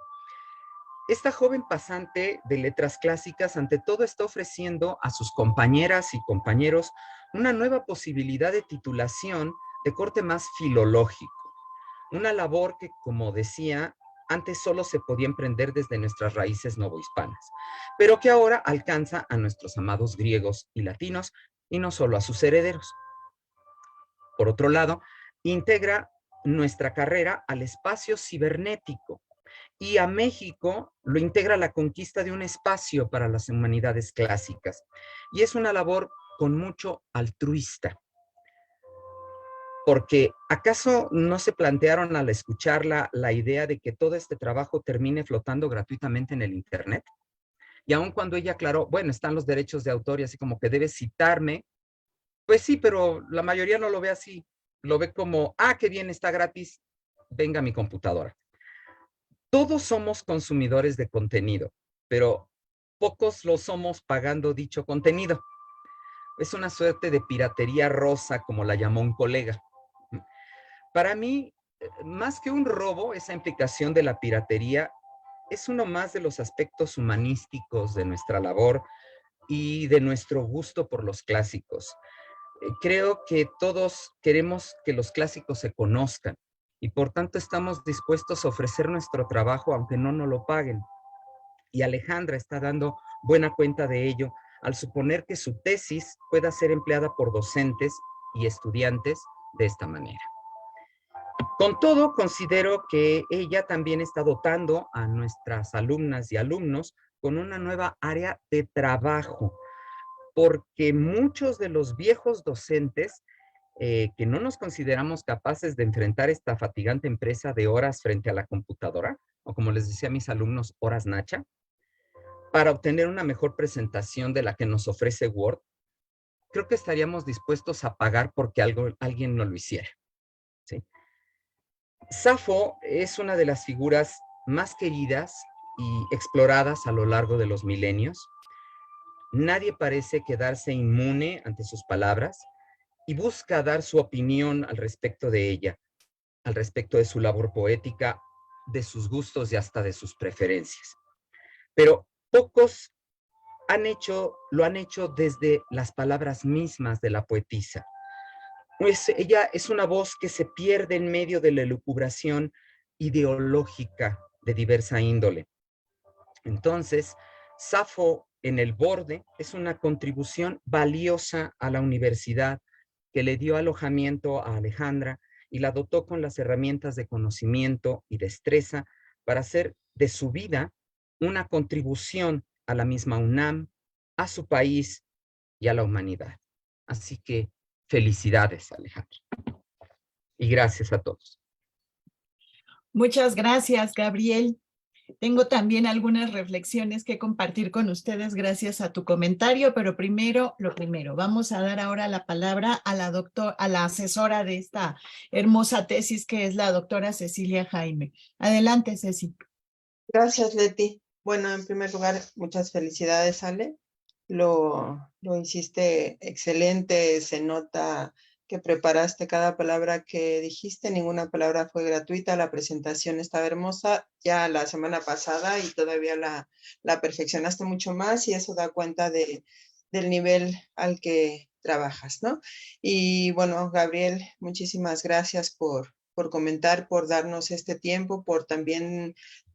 Esta joven pasante de letras clásicas ante todo está ofreciendo a sus compañeras y compañeros una nueva posibilidad de titulación de corte más filológico. Una labor que, como decía, antes solo se podía emprender desde nuestras raíces novohispanas, pero que ahora alcanza a nuestros amados griegos y latinos y no solo a sus herederos. Por otro lado, integra nuestra carrera al espacio cibernético y a México lo integra la conquista de un espacio para las humanidades clásicas. Y es una labor con mucho altruista. Porque ¿acaso no se plantearon al escucharla la idea de que todo este trabajo termine flotando gratuitamente en el Internet? Y aun cuando ella aclaró, bueno, están los derechos de autor y así como que debes citarme, pues sí, pero la mayoría no lo ve así. Lo ve como, qué bien, está gratis, venga a mi computadora. Todos somos consumidores de contenido, pero pocos lo somos pagando dicho contenido. Es una suerte de piratería rosa, como la llamó un colega. Para mí, más que un robo, esa implicación de la piratería es uno más de los aspectos humanísticos de nuestra labor y de nuestro gusto por los clásicos. Creo que todos queremos que los clásicos se conozcan y por tanto estamos dispuestos a ofrecer nuestro trabajo aunque no nos lo paguen. Y Alejandra está dando buena cuenta de ello al suponer que su tesis pueda ser empleada por docentes y estudiantes de esta manera. Con todo, considero que ella también está dotando a nuestras alumnas y alumnos con una nueva área de trabajo, porque muchos de los viejos docentes que no nos consideramos capaces de enfrentar esta fatigante empresa de horas frente a la computadora, o como les decía a mis alumnos, horas nacha, para obtener una mejor presentación de la que nos ofrece Word, creo que estaríamos dispuestos a pagar porque alguien no lo hiciera. ¿Sí? Safo es una de las figuras más queridas y exploradas a lo largo de los milenios. Nadie parece quedarse inmune ante sus palabras y busca dar su opinión al respecto de ella, al respecto de su labor poética, de sus gustos y hasta de sus preferencias. Pero pocos lo han hecho desde las palabras mismas de la poetisa. Pues ella es una voz que se pierde en medio de la elucubración ideológica de diversa índole. Entonces, Safo en el borde es una contribución valiosa a la universidad que le dio alojamiento a Alejandra y la dotó con las herramientas de conocimiento y destreza para hacer de su vida una contribución a la misma UNAM, a su país y a la humanidad. Así que felicidades, Alejandra. Y gracias a todos. Muchas gracias, Gabriel. Tengo también algunas reflexiones que compartir con ustedes gracias a tu comentario, pero primero, vamos a dar ahora la palabra a la asesora de esta hermosa tesis, que es la doctora Cecilia Jaime. Adelante, Ceci. Gracias, Leti. Bueno, en primer lugar, muchas felicidades, Ale. Lo hiciste excelente, se nota que preparaste cada palabra que dijiste, ninguna palabra fue gratuita, la presentación estaba hermosa ya la semana pasada y todavía la perfeccionaste mucho más y eso da cuenta del nivel al que trabajas, ¿no? Y bueno, Gabriel, muchísimas gracias por comentar, por darnos este tiempo, por también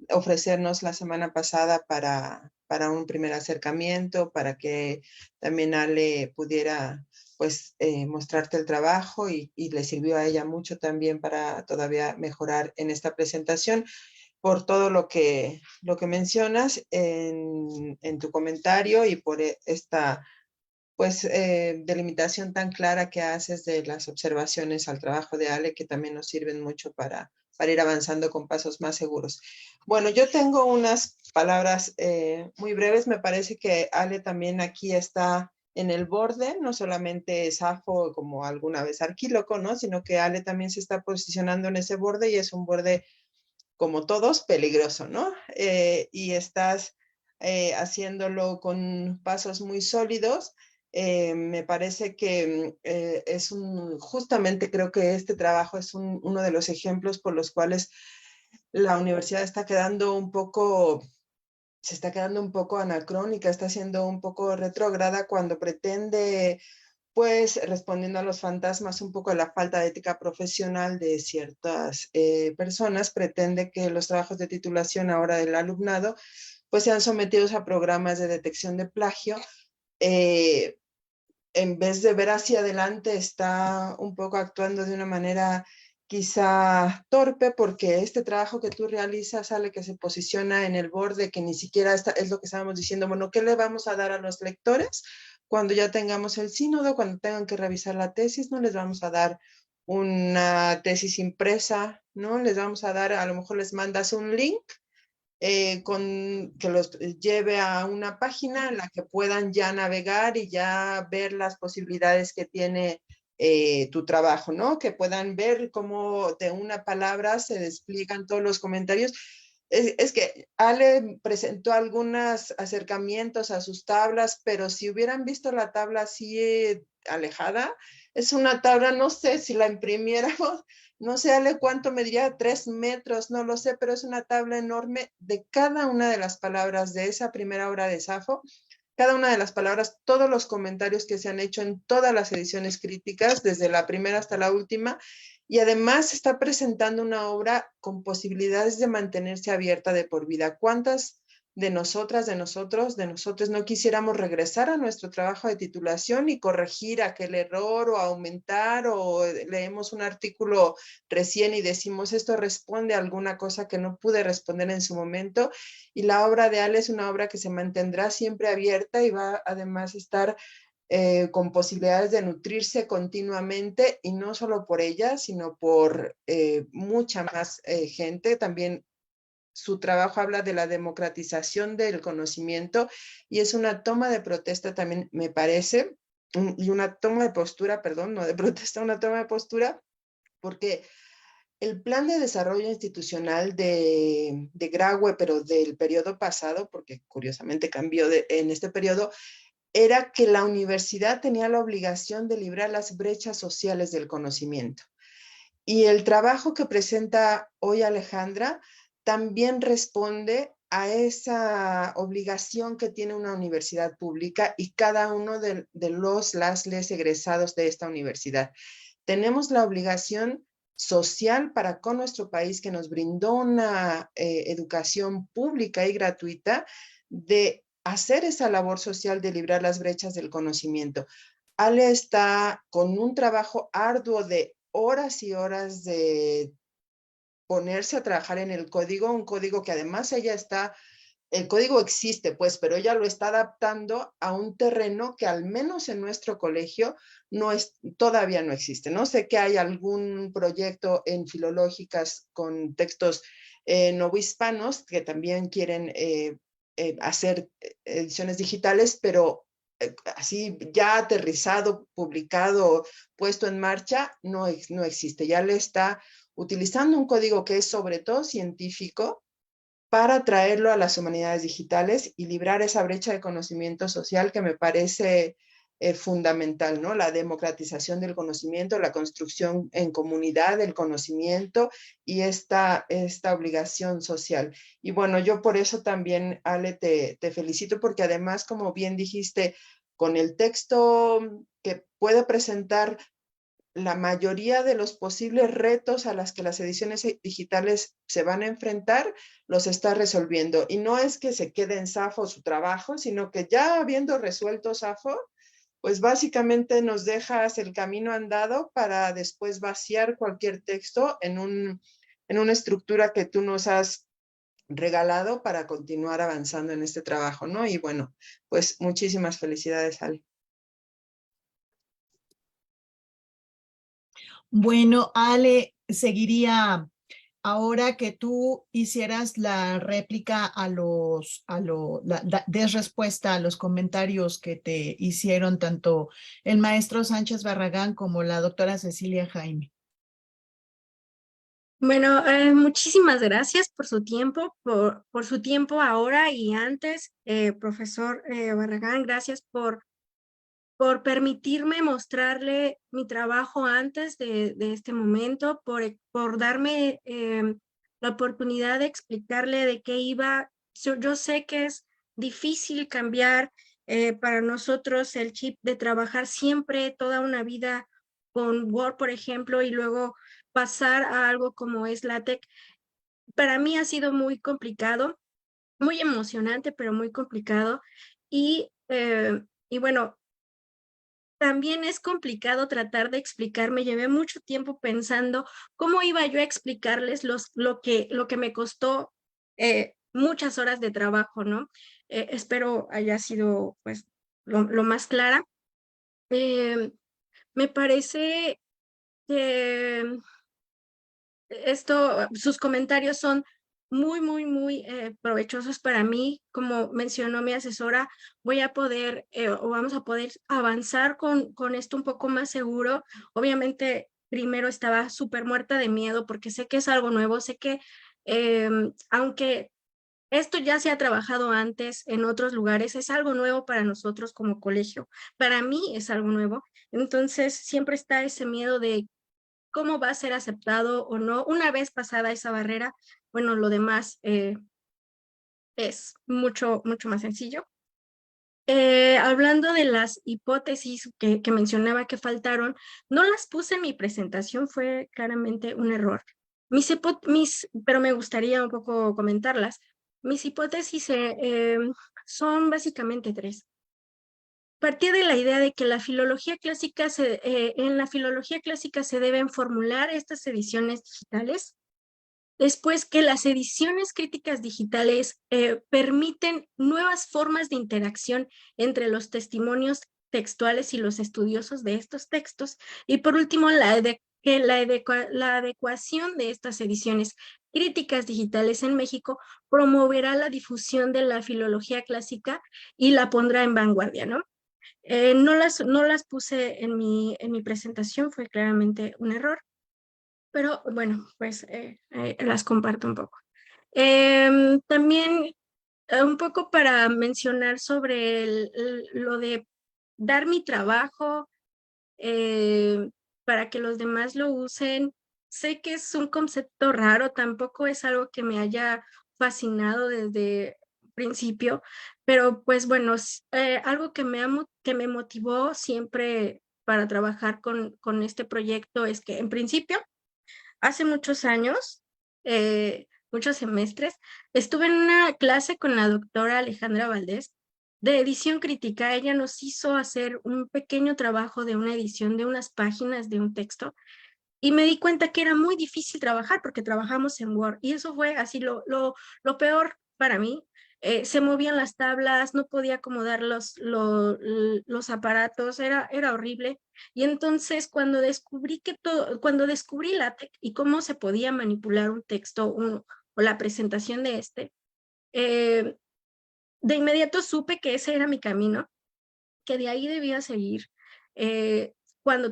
ofrecernos la semana pasada para un primer acercamiento, para que también Ale pudiera pues mostrarte el trabajo y le sirvió a ella mucho también para todavía mejorar en esta presentación por todo lo que mencionas en tu comentario y por esta pues delimitación tan clara que haces de las observaciones al trabajo de Ale, que también nos sirven mucho para ir avanzando con pasos más seguros. Bueno, yo tengo unas palabras muy breves. Me parece que Ale también aquí está en el borde, no solamente Safo como alguna vez Arquíloco, ¿no? Sino que Ale también se está posicionando en ese borde y es un borde, como todos, peligroso, ¿no? Y estás haciéndolo con pasos muy sólidos. Me parece que justamente creo que este trabajo es uno de los ejemplos por los cuales la universidad está quedando un poco, se está quedando un poco anacrónica, está siendo un poco retrógrada cuando pretende, pues, respondiendo a los fantasmas un poco de la falta de ética profesional de ciertas personas, pretende que los trabajos de titulación ahora del alumnado, pues, sean sometidos a programas de detección de plagio. En vez de ver hacia adelante, está un poco actuando de una manera quizá torpe, porque este trabajo que tú realizas, sale que se posiciona en el borde, que ni siquiera es lo que estábamos diciendo. Bueno, ¿qué le vamos a dar a los lectores cuando ya tengamos el sínodo, cuando tengan que revisar la tesis? No les vamos a dar una tesis impresa, ¿no? Les vamos a dar, a lo mejor les mandas un link que los lleve a una página en la que puedan ya navegar y ya ver las posibilidades que tiene tu trabajo, ¿no? Que puedan ver cómo de una palabra se despliegan todos los comentarios. Es que Ale presentó algunos acercamientos a sus tablas, pero si hubieran visto la tabla así alejada, es una tabla, no sé si la imprimiéramos, no sé, Ale, cuánto mediría, 3 metros, no lo sé, pero es una tabla enorme de cada una de las palabras de esa primera obra de Safo, cada una de las palabras, todos los comentarios que se han hecho en todas las ediciones críticas, desde la primera hasta la última, y además está presentando una obra con posibilidades de mantenerse abierta de por vida. ¿Cuántas de nosotras, de nosotros no quisiéramos regresar a nuestro trabajo de titulación y corregir aquel error o aumentar, o leemos un artículo recién y decimos esto responde a alguna cosa que no pude responder en su momento? Y la obra de Ale es una obra que se mantendrá siempre abierta y va además a estar con posibilidades de nutrirse continuamente, y no solo por ella, sino por mucha más gente. También su trabajo habla de la democratización del conocimiento y es una toma de protesta también, me parece, y una toma de postura, perdón, no de protesta, una toma de postura, porque el plan de desarrollo institucional de Graue, pero del periodo pasado, porque curiosamente cambió en este periodo, era que la universidad tenía la obligación de librar las brechas sociales del conocimiento. Y el trabajo que presenta hoy Alejandra también responde a esa obligación que tiene una universidad pública y cada uno de les egresados de esta universidad. Tenemos la obligación social para con nuestro país, que nos brindó una educación pública y gratuita, de hacer esa labor social de librar las brechas del conocimiento. Ale está con un trabajo arduo de horas y horas de ponerse a trabajar en el código, un código que además el código existe, pues, pero ella lo está adaptando a un terreno que al menos en nuestro colegio todavía no existe. No sé que hay algún proyecto en filológicas con textos novohispanos que también quieren hacer ediciones digitales, pero así ya aterrizado, publicado, puesto en marcha, no existe. Ya le está utilizando un código que es sobre todo científico para traerlo a las humanidades digitales y librar esa brecha de conocimiento social que me parece fundamental, ¿no? La democratización del conocimiento, la construcción en comunidad del conocimiento y esta obligación social. Y bueno, yo por eso también, Ale, te felicito, porque además, como bien dijiste, con el texto que puede presentar la mayoría de los posibles retos a las que las ediciones digitales se van a enfrentar, los está resolviendo. Y no es que se quede en Safo su trabajo, sino que ya habiendo resuelto Safo, pues básicamente nos dejas el camino andado para después vaciar cualquier texto en una estructura que tú nos has regalado para continuar avanzando en este trabajo, ¿no? Y bueno, pues muchísimas felicidades, Ale. Bueno, Ale, seguiría ahora que tú hicieras la réplica des respuesta a los comentarios que te hicieron tanto el maestro Sánchez Barragán como la doctora Cecilia Jaime. Bueno, muchísimas gracias por su tiempo, por su tiempo ahora y antes, profesor Barragán, gracias por permitirme mostrarle mi trabajo antes de este momento, por darme la oportunidad de explicarle de qué iba. Yo sé que es difícil cambiar para nosotros el chip de trabajar siempre toda una vida con Word, por ejemplo, y luego pasar a algo como es LaTeX. Para mí ha sido muy complicado, muy emocionante, pero muy complicado. Y bueno, también es complicado tratar de explicar. Me llevé mucho tiempo pensando cómo iba yo a explicarles lo que me costó muchas horas de trabajo, ¿no? Espero haya sido pues lo más clara. Eh, Me parece que sus comentarios son muy provechosos para mí. Como mencionó mi asesora, voy a poder o vamos a poder avanzar con esto un poco más seguro. Obviamente, primero estaba súper muerta de miedo porque sé que es algo nuevo, sé que aunque esto ya se ha trabajado antes en otros lugares, es algo nuevo para nosotros como colegio. Para mí es algo nuevo. Entonces, siempre está ese miedo de cómo va a ser aceptado o no. Una vez pasada esa barrera, bueno, lo demás es mucho más sencillo. Hablando de las hipótesis que mencionaba que faltaron, no las puse en mi presentación, fue claramente un error. Pero me gustaría un poco comentarlas. Mis hipótesis son básicamente tres. Partí de la idea de que la filología clásica en la filología clásica se deben formular estas ediciones digitales. Después que las ediciones críticas digitales permiten nuevas formas de interacción entre los testimonios textuales y los estudiosos de estos textos. Y por último, la adecuación de estas ediciones críticas digitales en México promoverá la difusión de la filología clásica y la pondrá en vanguardia, ¿no? No las puse en mi presentación, fue claramente un error, pero bueno, pues las comparto un poco. También un poco para mencionar sobre lo de dar mi trabajo eh, para que los demás lo usen. Sé que es un concepto raro, tampoco es algo que me haya fascinado desde el principio, pero pues bueno, algo que me motivó siempre para trabajar con este proyecto es que en principio hace muchos años, muchos semestres, estuve en una clase con la doctora Alejandra Valdés de edición crítica. Ella nos hizo hacer un pequeño trabajo de una edición de unas páginas de un texto y me di cuenta que era muy difícil trabajar porque trabajamos en Word y eso fue así lo peor para mí. Se movían las tablas, no podía acomodar los aparatos, era horrible. Y entonces cuando descubrí LaTeX y cómo se podía manipular un texto o la presentación de eh, de inmediato supe que ese era mi camino, que de ahí debía seguir. Eh, cuando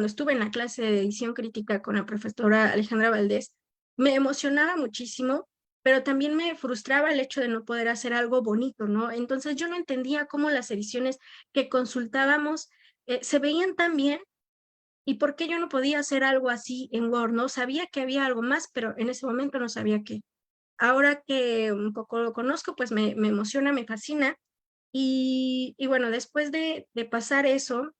estuve en la clase de edición crítica con la profesora Alejandra Valdés, me emocionaba muchísimo, pero también me frustraba el hecho de no poder hacer algo bonito, ¿no? Entonces yo no entendía cómo las ediciones que consultábamos se veían tan bien y por qué yo no podía hacer algo así en Word, ¿no? Sabía que había algo más, pero en ese momento no sabía qué. Ahora que un poco lo conozco, pues me emociona, me fascina. Y bueno, después de pasar eso,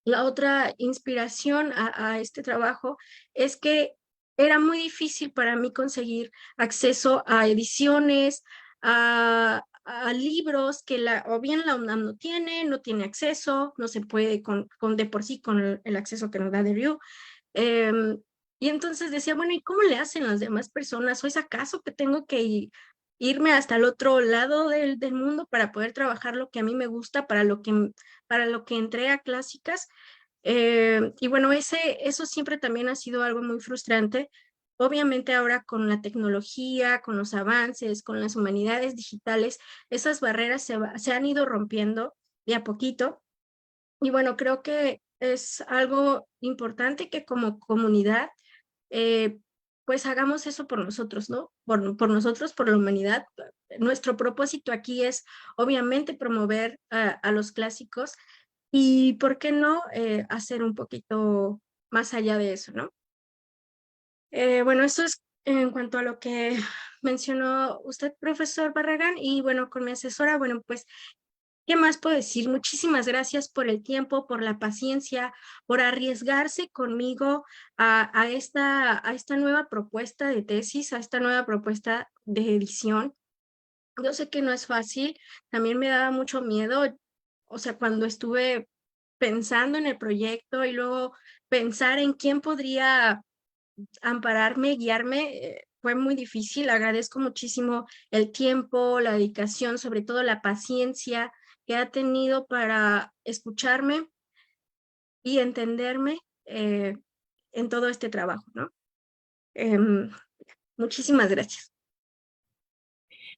la otra inspiración a este trabajo es que era muy difícil para mí conseguir acceso a ediciones, a libros que o bien la UNAM no tiene acceso, no se puede de por sí con el acceso que nos da Deriu. Y entonces decía, bueno, ¿y cómo le hacen las demás personas? ¿O es acaso que tengo que irme hasta el otro lado del mundo para poder trabajar lo que a mí me gusta, para lo que entré a clásicas? Y bueno, eso siempre también ha sido algo muy frustrante. Obviamente ahora con la tecnología, con los avances, con las humanidades digitales, esas barreras se han ido rompiendo de a poquito. Y bueno, creo que es algo importante que como comunidad, pues hagamos eso por nosotros, ¿no? Por nosotros, por la humanidad. Nuestro propósito aquí es obviamente promover a los clásicos y, ¿por qué no hacer un poquito más allá de eso, ¿no? Bueno, eso es en cuanto a lo que mencionó usted, profesor Barragán, y bueno, con mi asesora, bueno, pues, ¿qué más puedo decir? Muchísimas gracias por el tiempo, por la paciencia, por arriesgarse conmigo a esta nueva propuesta de tesis, a esta nueva propuesta de edición. Yo sé que no es fácil, también me daba mucho miedo, o sea, cuando estuve pensando en el proyecto y luego pensar en quién podría ampararme, guiarme, fue muy difícil. Agradezco muchísimo el tiempo, la dedicación, sobre todo la paciencia que ha tenido para escucharme y entenderme en todo este trabajo, ¿no? Muchísimas gracias.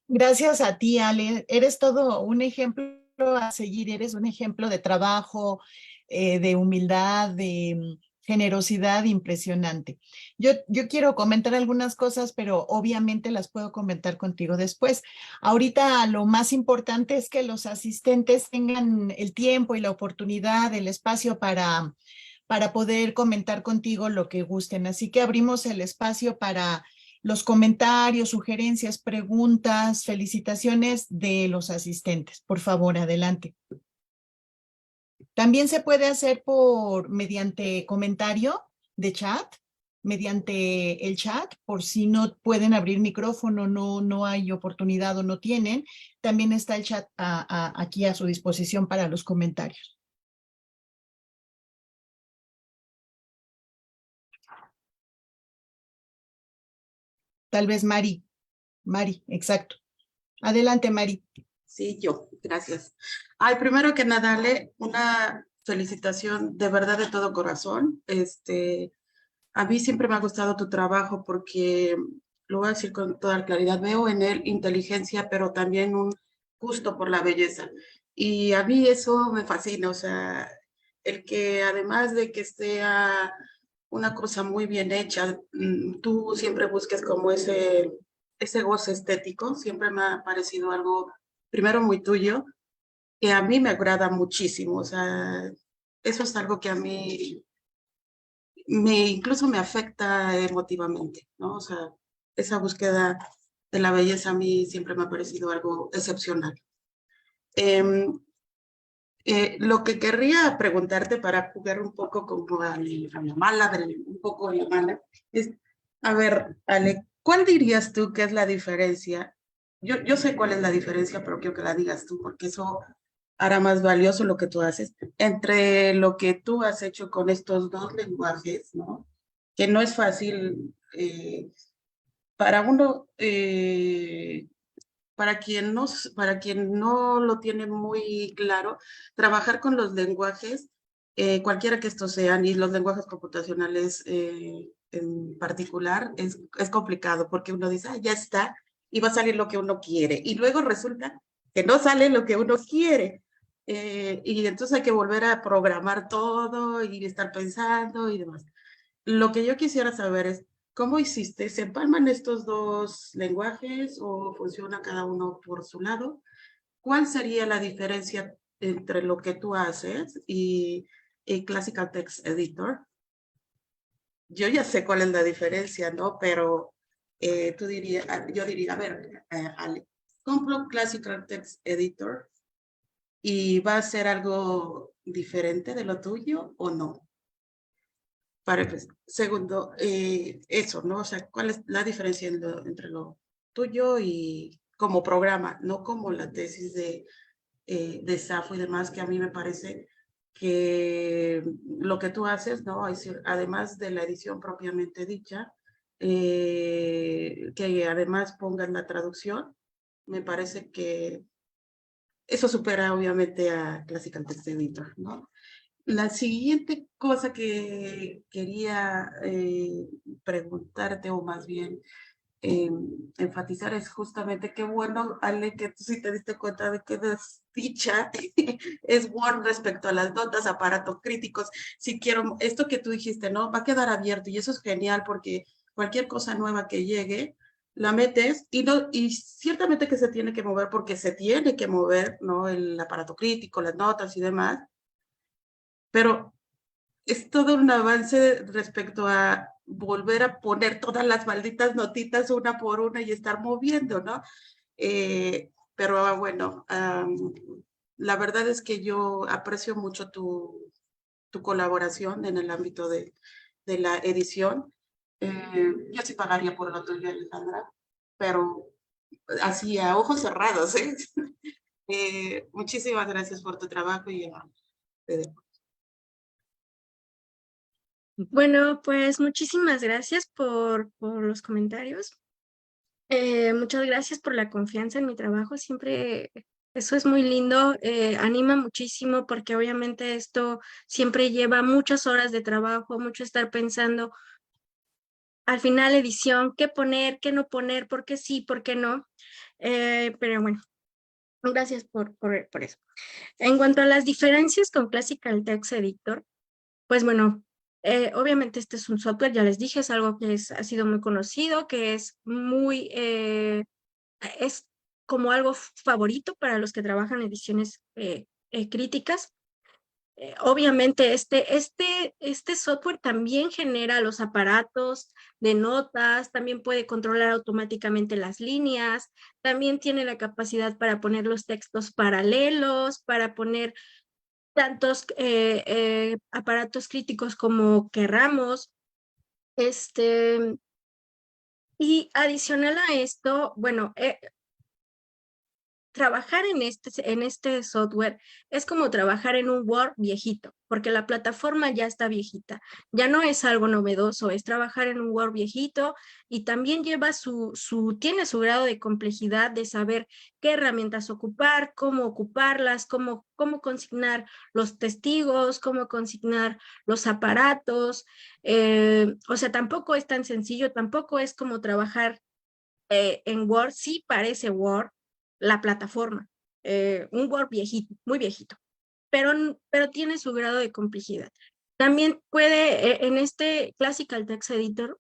Gracias a ti, Ale. Eres todo un ejemplo a seguir, eres un ejemplo de trabajo, de humildad, de generosidad impresionante. Yo quiero comentar algunas cosas, pero obviamente las puedo comentar contigo después. Ahorita lo más importante es que los asistentes tengan el tiempo y la oportunidad, el espacio para poder comentar contigo lo que gusten. Así que abrimos el espacio para los comentarios, sugerencias, preguntas, felicitaciones de los asistentes. Por favor, adelante. También se puede hacer mediante comentario de chat, mediante el chat, por si no pueden abrir micrófono, no hay oportunidad o no tienen. También está el chat aquí a su disposición para los comentarios. Tal vez Mari, exacto. Adelante, Mari. Sí, yo, gracias. Ay, primero que nada, Ale, una felicitación de verdad de todo corazón. A mí siempre me ha gustado tu trabajo porque, lo voy a decir con toda claridad, veo en él inteligencia, pero también un gusto por la belleza. Y a mí eso me fascina, o sea, el que además de que sea una cosa muy bien hecha, tú siempre busques como ese goce estético, siempre me ha parecido algo, primero, muy tuyo, que a mí me agrada muchísimo, o sea, eso es algo que a mí incluso me afecta emotivamente, ¿no? O sea, esa búsqueda de la belleza a mí siempre me ha parecido algo excepcional. Lo que querría preguntarte para jugar un poco como a la mala, un poco a la mala, es, a ver, Ale, ¿cuál dirías tú que es la diferencia? Yo sé cuál es la diferencia, pero quiero que la digas tú, porque eso hará más valioso lo que tú haces, entre lo que tú has hecho con estos dos lenguajes, ¿no? Que no es fácil para uno, para quien no lo tiene muy claro, trabajar con los lenguajes, cualquiera que estos sean, y los lenguajes computacionales en particular, es complicado, porque uno dice, ah, ya está, y va a salir lo que uno quiere, y luego resulta que no sale lo que uno quiere. Y entonces hay que volver a programar todo y estar pensando y demás. Lo que yo quisiera saber es, ¿cómo hiciste? ¿Se empalman estos dos lenguajes o funciona cada uno por su lado? ¿Cuál sería la diferencia entre lo que tú haces y Classical Text Editor? Yo ya sé cuál es la diferencia, ¿no? Pero yo diría, a ver, Ale, compro Classical Text Editor y va a ser algo diferente de lo tuyo o no. Segundo, eso, ¿no? O sea, ¿cuál es la diferencia entre lo tuyo y como programa, no como la tesis de SAFO y demás, que a mí me parece que lo que tú haces, ¿no? Es decir, además de la edición propiamente dicha, que además pongan la traducción, me parece que eso supera obviamente a Classical Text Editor, ¿no? La siguiente cosa que quería preguntarte, o más bien enfatizar, es justamente qué bueno, Ale, que tú sí te diste cuenta de qué desdicha es Word respecto a las notas, aparatos críticos. Si quiero, esto que tú dijiste, ¿no? Va a quedar abierto y eso es genial porque cualquier cosa nueva que llegue, la metes y, no, y ciertamente que se tiene que mover porque se tiene que mover, ¿no? El aparato crítico, las notas y demás, pero es todo un avance respecto a volver a poner todas las malditas notitas una por una y estar moviendo, ¿no? Pero bueno, la verdad es que yo aprecio mucho tu colaboración en el ámbito de la edición. Yo sí pagaría por lo tuyo, Alejandra, pero así a ojos cerrados, ¿eh? Muchísimas gracias por tu trabajo y te dejo. Bueno, pues muchísimas gracias por los comentarios. Muchas gracias por la confianza en mi trabajo. Siempre eso es muy lindo, anima muchísimo porque obviamente esto siempre lleva muchas horas de trabajo, mucho estar pensando al final edición, qué poner, qué no poner, por qué sí, por qué no. Pero bueno, gracias por eso. En cuanto a las diferencias con Classical Text Editor, pues bueno, obviamente este es un software, ya les dije, es algo que ha sido muy conocido, que es muy, es como algo favorito para los que trabajan ediciones críticas. Obviamente este software también genera los aparatos de notas, también puede controlar automáticamente las líneas, también tiene la capacidad para poner los textos paralelos, para poner tantos aparatos críticos como querramos. Y adicional a esto, bueno, trabajar en este software es como trabajar en un Word viejito, porque la plataforma ya está viejita, ya no es algo novedoso, es trabajar en un Word viejito y también lleva tiene su grado de complejidad de saber qué herramientas ocupar, cómo ocuparlas, cómo consignar los testigos, cómo consignar los aparatos. O sea, tampoco es tan sencillo, tampoco es como trabajar en Word. Sí parece Word la plataforma, un Word viejito, muy viejito, pero tiene su grado de complejidad. También puede, en este Classical Text Editor,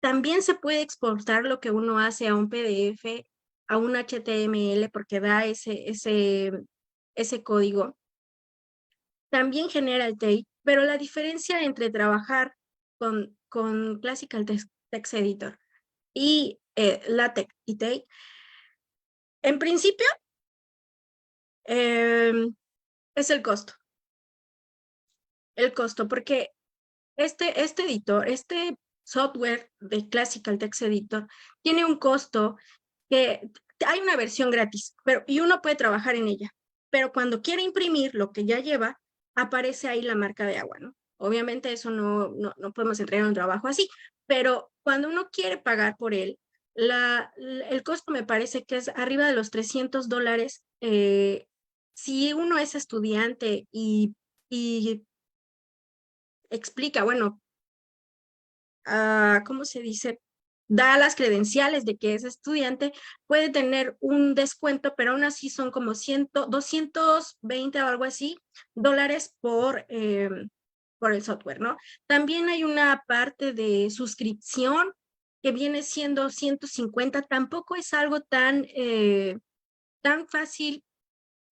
también se puede exportar lo que uno hace a un PDF, a un HTML, porque da ese código. También genera el tape, pero la diferencia entre trabajar con Classical Text Editor y LaTeX y tape, en principio, es el costo. El costo, porque este editor, este software de Classical Text Editor, tiene un costo que hay una versión gratis, y uno puede trabajar en ella. Pero cuando quiere imprimir lo que ya lleva, aparece ahí la marca de agua, ¿no? Obviamente eso no podemos entregar un trabajo así, pero cuando uno quiere pagar por él, el costo me parece que es arriba de los $300. Si uno es estudiante y explica, bueno, ¿cómo se dice? Da las credenciales de que es estudiante, puede tener un descuento, pero aún así son como 220 o algo así dólares por el software, ¿no? También hay una parte de suscripción que viene siendo 150, tampoco es algo tan fácil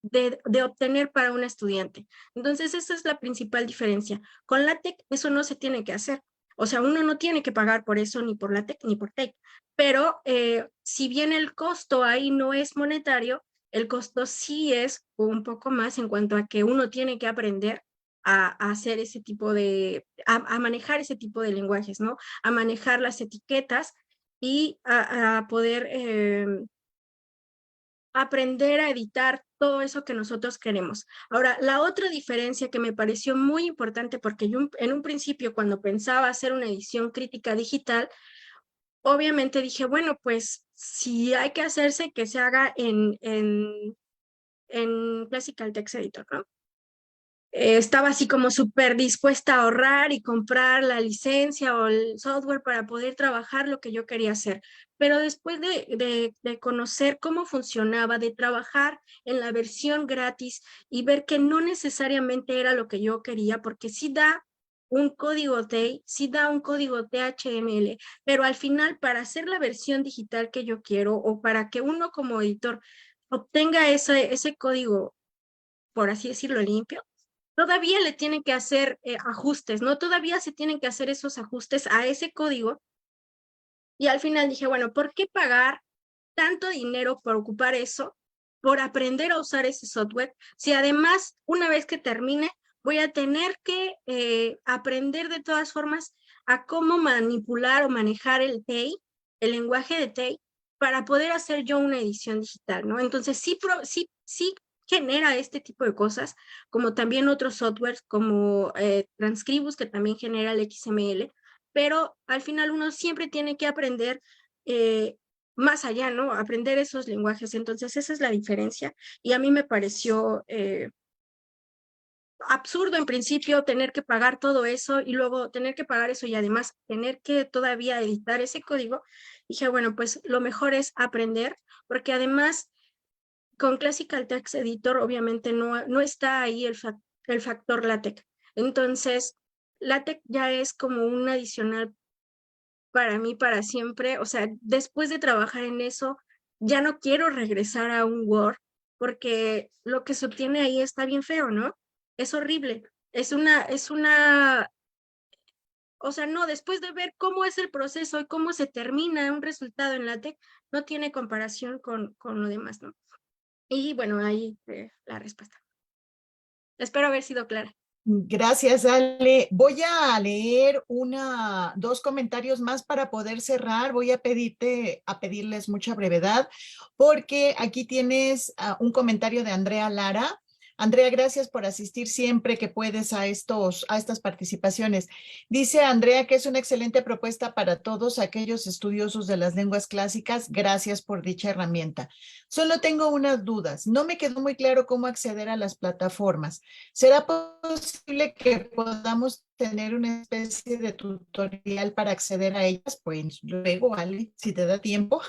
de obtener para un estudiante. Entonces, esa es la principal diferencia. Con LaTeX eso no se tiene que hacer. O sea, uno no tiene que pagar por eso ni por LaTeX ni por TeX. Pero si bien el costo ahí no es monetario, el costo sí es un poco más en cuanto a que uno tiene que aprender a hacer ese tipo a manejar ese tipo de lenguajes, ¿no? A manejar las etiquetas y a poder aprender a editar todo eso que nosotros queremos. Ahora, la otra diferencia que me pareció muy importante, porque yo en un principio cuando pensaba hacer una edición crítica digital, obviamente dije, bueno, pues si hay que hacerse, que se haga en Classical Text Editor, ¿no? estaba así como súper dispuesta a ahorrar y comprar la licencia o el software para poder trabajar lo que yo quería hacer. Pero después de conocer cómo funcionaba, de trabajar en la versión gratis y ver que no necesariamente era lo que yo quería, porque sí da un código TEI, sí da un código THML, pero al final para hacer la versión digital que yo quiero o para que uno como editor obtenga ese código, por así decirlo, limpio, todavía le tienen que hacer ajustes, ¿no? Todavía se tienen que hacer esos ajustes a ese código. Y al final dije, bueno, ¿por qué pagar tanto dinero por ocupar eso, por aprender a usar ese software, si además una vez que termine voy a tener que aprender de todas formas a cómo manipular o manejar el TEI, el lenguaje de TEI, para poder hacer yo una edición digital, ¿no? Entonces sí genera este tipo de cosas, como también otros softwares como Transcribus, que también genera el XML, pero al final uno siempre tiene que aprender más allá, ¿no? Aprender esos lenguajes. Entonces, esa es la diferencia. Y a mí me pareció absurdo en principio tener que pagar todo eso y luego tener que pagar eso y además tener que todavía editar ese código. Dije, bueno, pues lo mejor es aprender, porque además con Classical Text Editor obviamente no está ahí el factor LaTeX. Entonces, LaTeX ya es como un adicional para mí para siempre. O sea, después de trabajar en eso, ya no quiero regresar a un Word porque lo que se obtiene ahí está bien feo, ¿no? Es horrible. O sea, no, después de ver cómo es el proceso y cómo se termina un resultado en LaTeX, no tiene comparación con lo demás, ¿no? Y bueno, ahí la respuesta. Espero haber sido clara. Gracias, Ale. Voy a leer dos comentarios más para poder cerrar. Voy a pedirles mucha brevedad, porque aquí tienes un comentario de Andrea Lara. Andrea, gracias por asistir siempre que puedes a estas participaciones. Dice Andrea que es una excelente propuesta para todos aquellos estudiosos de las lenguas clásicas. Gracias por dicha herramienta. Solo tengo unas dudas. No me quedó muy claro cómo acceder a las plataformas. ¿Será posible que podamos tener una especie de tutorial para acceder a ellas? Pues luego, vale, si te da tiempo.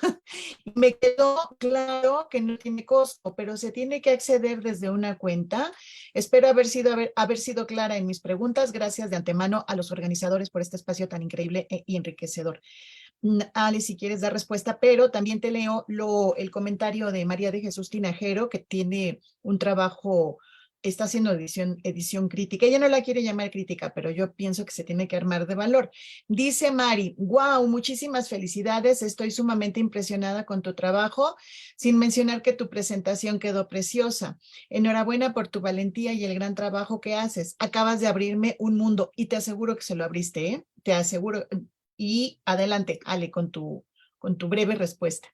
Me quedó claro que no tiene costo, pero se tiene que acceder desde una cuenta. Espero haber sido clara en mis preguntas. Gracias de antemano a los organizadores por este espacio tan increíble y enriquecedor. Ale, si quieres dar respuesta, pero también te leo el comentario de María de Jesús Tinajero, que tiene un trabajo, está haciendo edición crítica. Ella no la quiere llamar crítica, pero yo pienso que se tiene que armar de valor. Dice Mari, wow, muchísimas felicidades, estoy sumamente impresionada con tu trabajo, sin mencionar que tu presentación quedó preciosa. Enhorabuena por tu valentía y el gran trabajo que haces. Acabas de abrirme un mundo y te aseguro que se lo abriste, ¿eh? Te aseguro. Y adelante, Ale, con tu breve respuesta.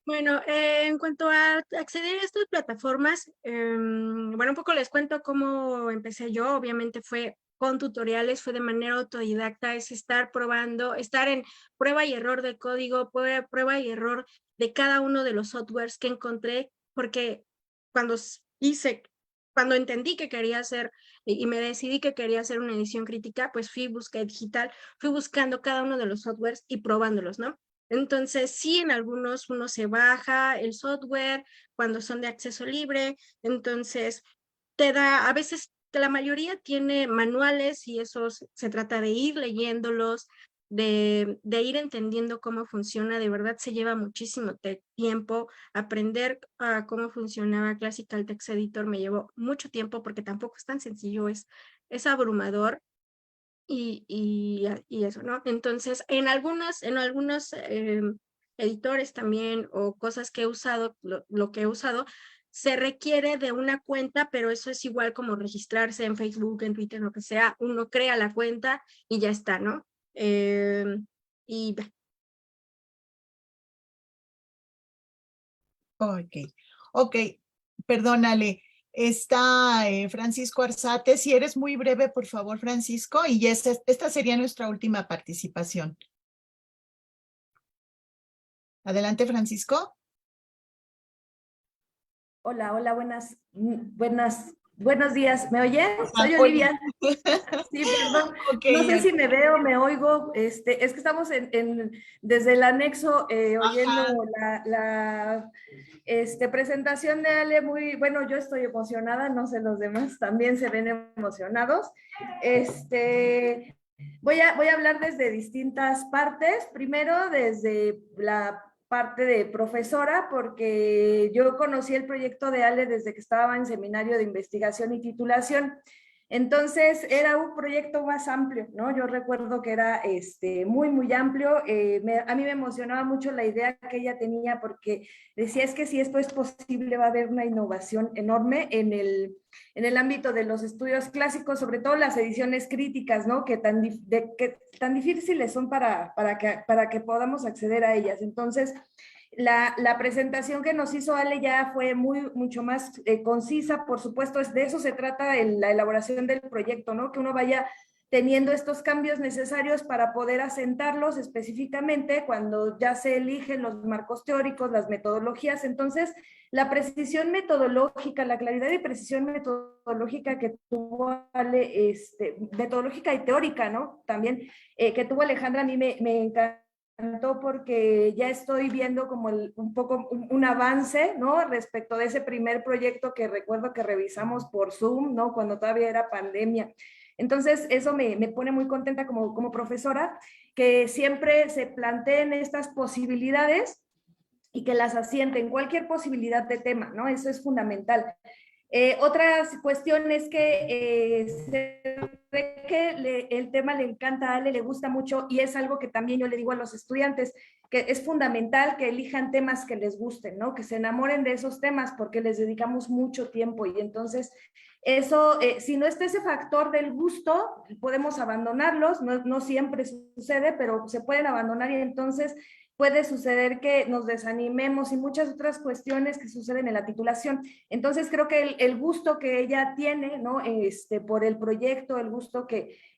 Bueno, en cuanto a acceder a estas plataformas, bueno, un poco les cuento cómo empecé yo. Obviamente fue con tutoriales, fue de manera autodidacta, es estar probando, estar en prueba y error de código, prueba y error de cada uno de los softwares que encontré, porque cuando cuando entendí que quería hacer y me decidí que quería hacer una edición crítica, pues busqué digital, fui buscando cada uno de los softwares y probándolos, ¿no? Entonces, sí, en algunos uno se baja el software cuando son de acceso libre, entonces a veces la mayoría tiene manuales y eso se trata de ir leyéndolos, de ir entendiendo cómo funciona. De verdad se lleva muchísimo tiempo. Aprender cómo funcionaba Classical Text Editor me llevó mucho tiempo porque tampoco es tan sencillo, es abrumador. Y eso, ¿no? Entonces, en algunos editores también o cosas que he usado, lo que he usado, se requiere de una cuenta, pero eso es igual como registrarse en Facebook, en Twitter, lo que sea, uno crea la cuenta y ya está, ¿no? Y Ok, perdónale. Está Francisco Arzate. Si eres muy breve, por favor, Francisco, y esta sería nuestra última participación. Adelante, Francisco. Hola, buenas Buenos días, ¿me oyen? Soy Oli. Olivia. Sí, perdón. Ok, No sé si me veo, me oigo. Es que estamos desde el anexo oyendo la presentación de Ale. Muy bueno, yo estoy emocionada, no sé los demás, también se ven emocionados. Voy a hablar desde distintas partes. Primero, desde la parte de profesora, porque yo conocí el proyecto de Ale desde que estaba en seminario de investigación y titulación. Entonces era un proyecto más amplio, ¿no? Yo recuerdo que era muy, muy amplio. A mí me emocionaba mucho la idea que ella tenía porque decía, es que si esto es posible va a haber una innovación enorme en el ámbito de los estudios clásicos, sobre todo las ediciones críticas, ¿no? Que tan difíciles son para que podamos acceder a ellas. Entonces, la presentación que nos hizo Ale ya fue mucho más concisa, por supuesto, de eso se trata la elaboración del proyecto, ¿no? Que uno vaya teniendo estos cambios necesarios para poder asentarlos específicamente cuando ya se eligen los marcos teóricos, las metodologías. Entonces, la precisión metodológica, la claridad y precisión metodológica que tuvo Ale, metodológica y teórica, ¿no? También que tuvo Alejandra, a mí me encantó porque ya estoy viendo como un poco un avance, ¿no? Respecto de ese primer proyecto que recuerdo que revisamos por Zoom, ¿no? Cuando todavía era pandemia. Entonces, eso me pone muy contenta como profesora, que siempre se planteen estas posibilidades y que las asienten, cualquier posibilidad de tema, ¿no? Eso es fundamental. Otra cuestión es que se ve que el tema le encanta a Ale, le gusta mucho y es algo que también yo le digo a los estudiantes, que es fundamental que elijan temas que les gusten, ¿no? Que se enamoren de esos temas porque les dedicamos mucho tiempo y entonces eso, si no está ese factor del gusto, podemos abandonarlos, no siempre sucede, pero se pueden abandonar y entonces puede suceder que nos desanimemos y muchas otras cuestiones que suceden en la titulación. Entonces creo que el gusto que ella tiene, ¿no? Por el proyecto, el gusto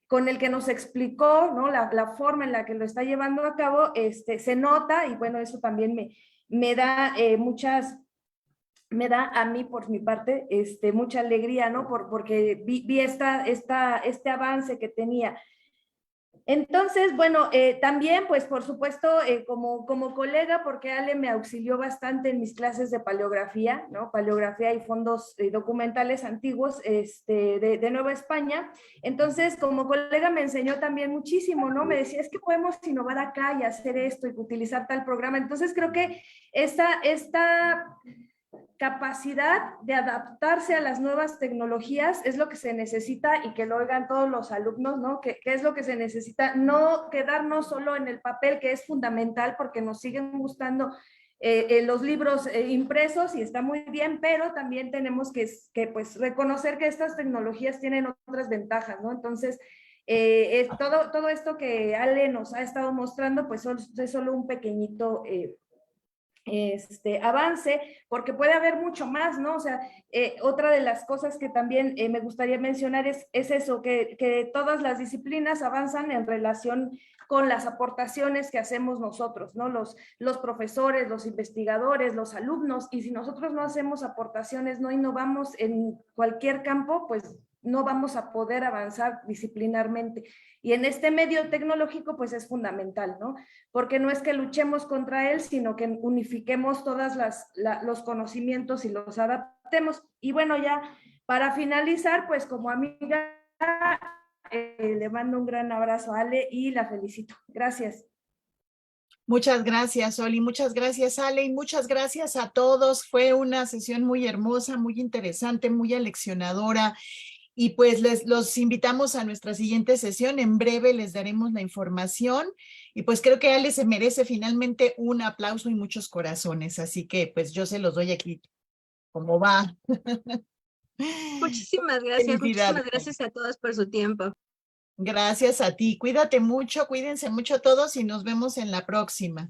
con el que nos explicó, ¿no? La forma en la que lo está llevando a cabo, se nota y bueno, eso también me da me da a mí, por mi parte, mucha alegría, ¿no? Porque vi este avance que tenía. Entonces, bueno, también, pues, por supuesto, como colega, porque Ale me auxilió bastante en mis clases de paleografía, ¿no? Paleografía y fondos documentales antiguos de Nueva España. Entonces, como colega me enseñó también muchísimo, ¿no? Me decía, es que podemos innovar acá y hacer esto y utilizar tal programa. Entonces, creo que esta capacidad de adaptarse a las nuevas tecnologías es lo que se necesita y que lo oigan todos los alumnos, ¿no? ¿Qué es lo que se necesita? No quedarnos solo en el papel, que es fundamental porque nos siguen gustando los libros impresos y está muy bien, pero también tenemos que pues, reconocer que estas tecnologías tienen otras ventajas, ¿no? Entonces, todo esto que Ale nos ha estado mostrando, pues es solo un pequeñito avance, porque puede haber mucho más, ¿no? O sea, otra de las cosas que también me gustaría mencionar es eso, que todas las disciplinas avanzan en relación con las aportaciones que hacemos nosotros, ¿no? Los profesores, los investigadores, los alumnos, y si nosotros no hacemos aportaciones, no innovamos en cualquier campo, pues no vamos a poder avanzar disciplinarmente. Y en este medio tecnológico, pues es fundamental, ¿no? Porque no es que luchemos contra él, sino que unifiquemos todos los conocimientos y los adaptemos. Y bueno, ya para finalizar, pues como amiga, le mando un gran abrazo a Ale y la felicito. Gracias. Muchas gracias, Oli. Muchas gracias, Ale. Y muchas gracias a todos. Fue una sesión muy hermosa, muy interesante, muy aleccionadora. Y pues los invitamos a nuestra siguiente sesión. En breve les daremos la información. Y pues creo que Ale se merece finalmente un aplauso y muchos corazones. Así que pues yo se los doy aquí. ¿Cómo va? Muchísimas gracias a todos por su tiempo. Gracias a ti. Cuídate mucho, cuídense mucho todos y nos vemos en la próxima.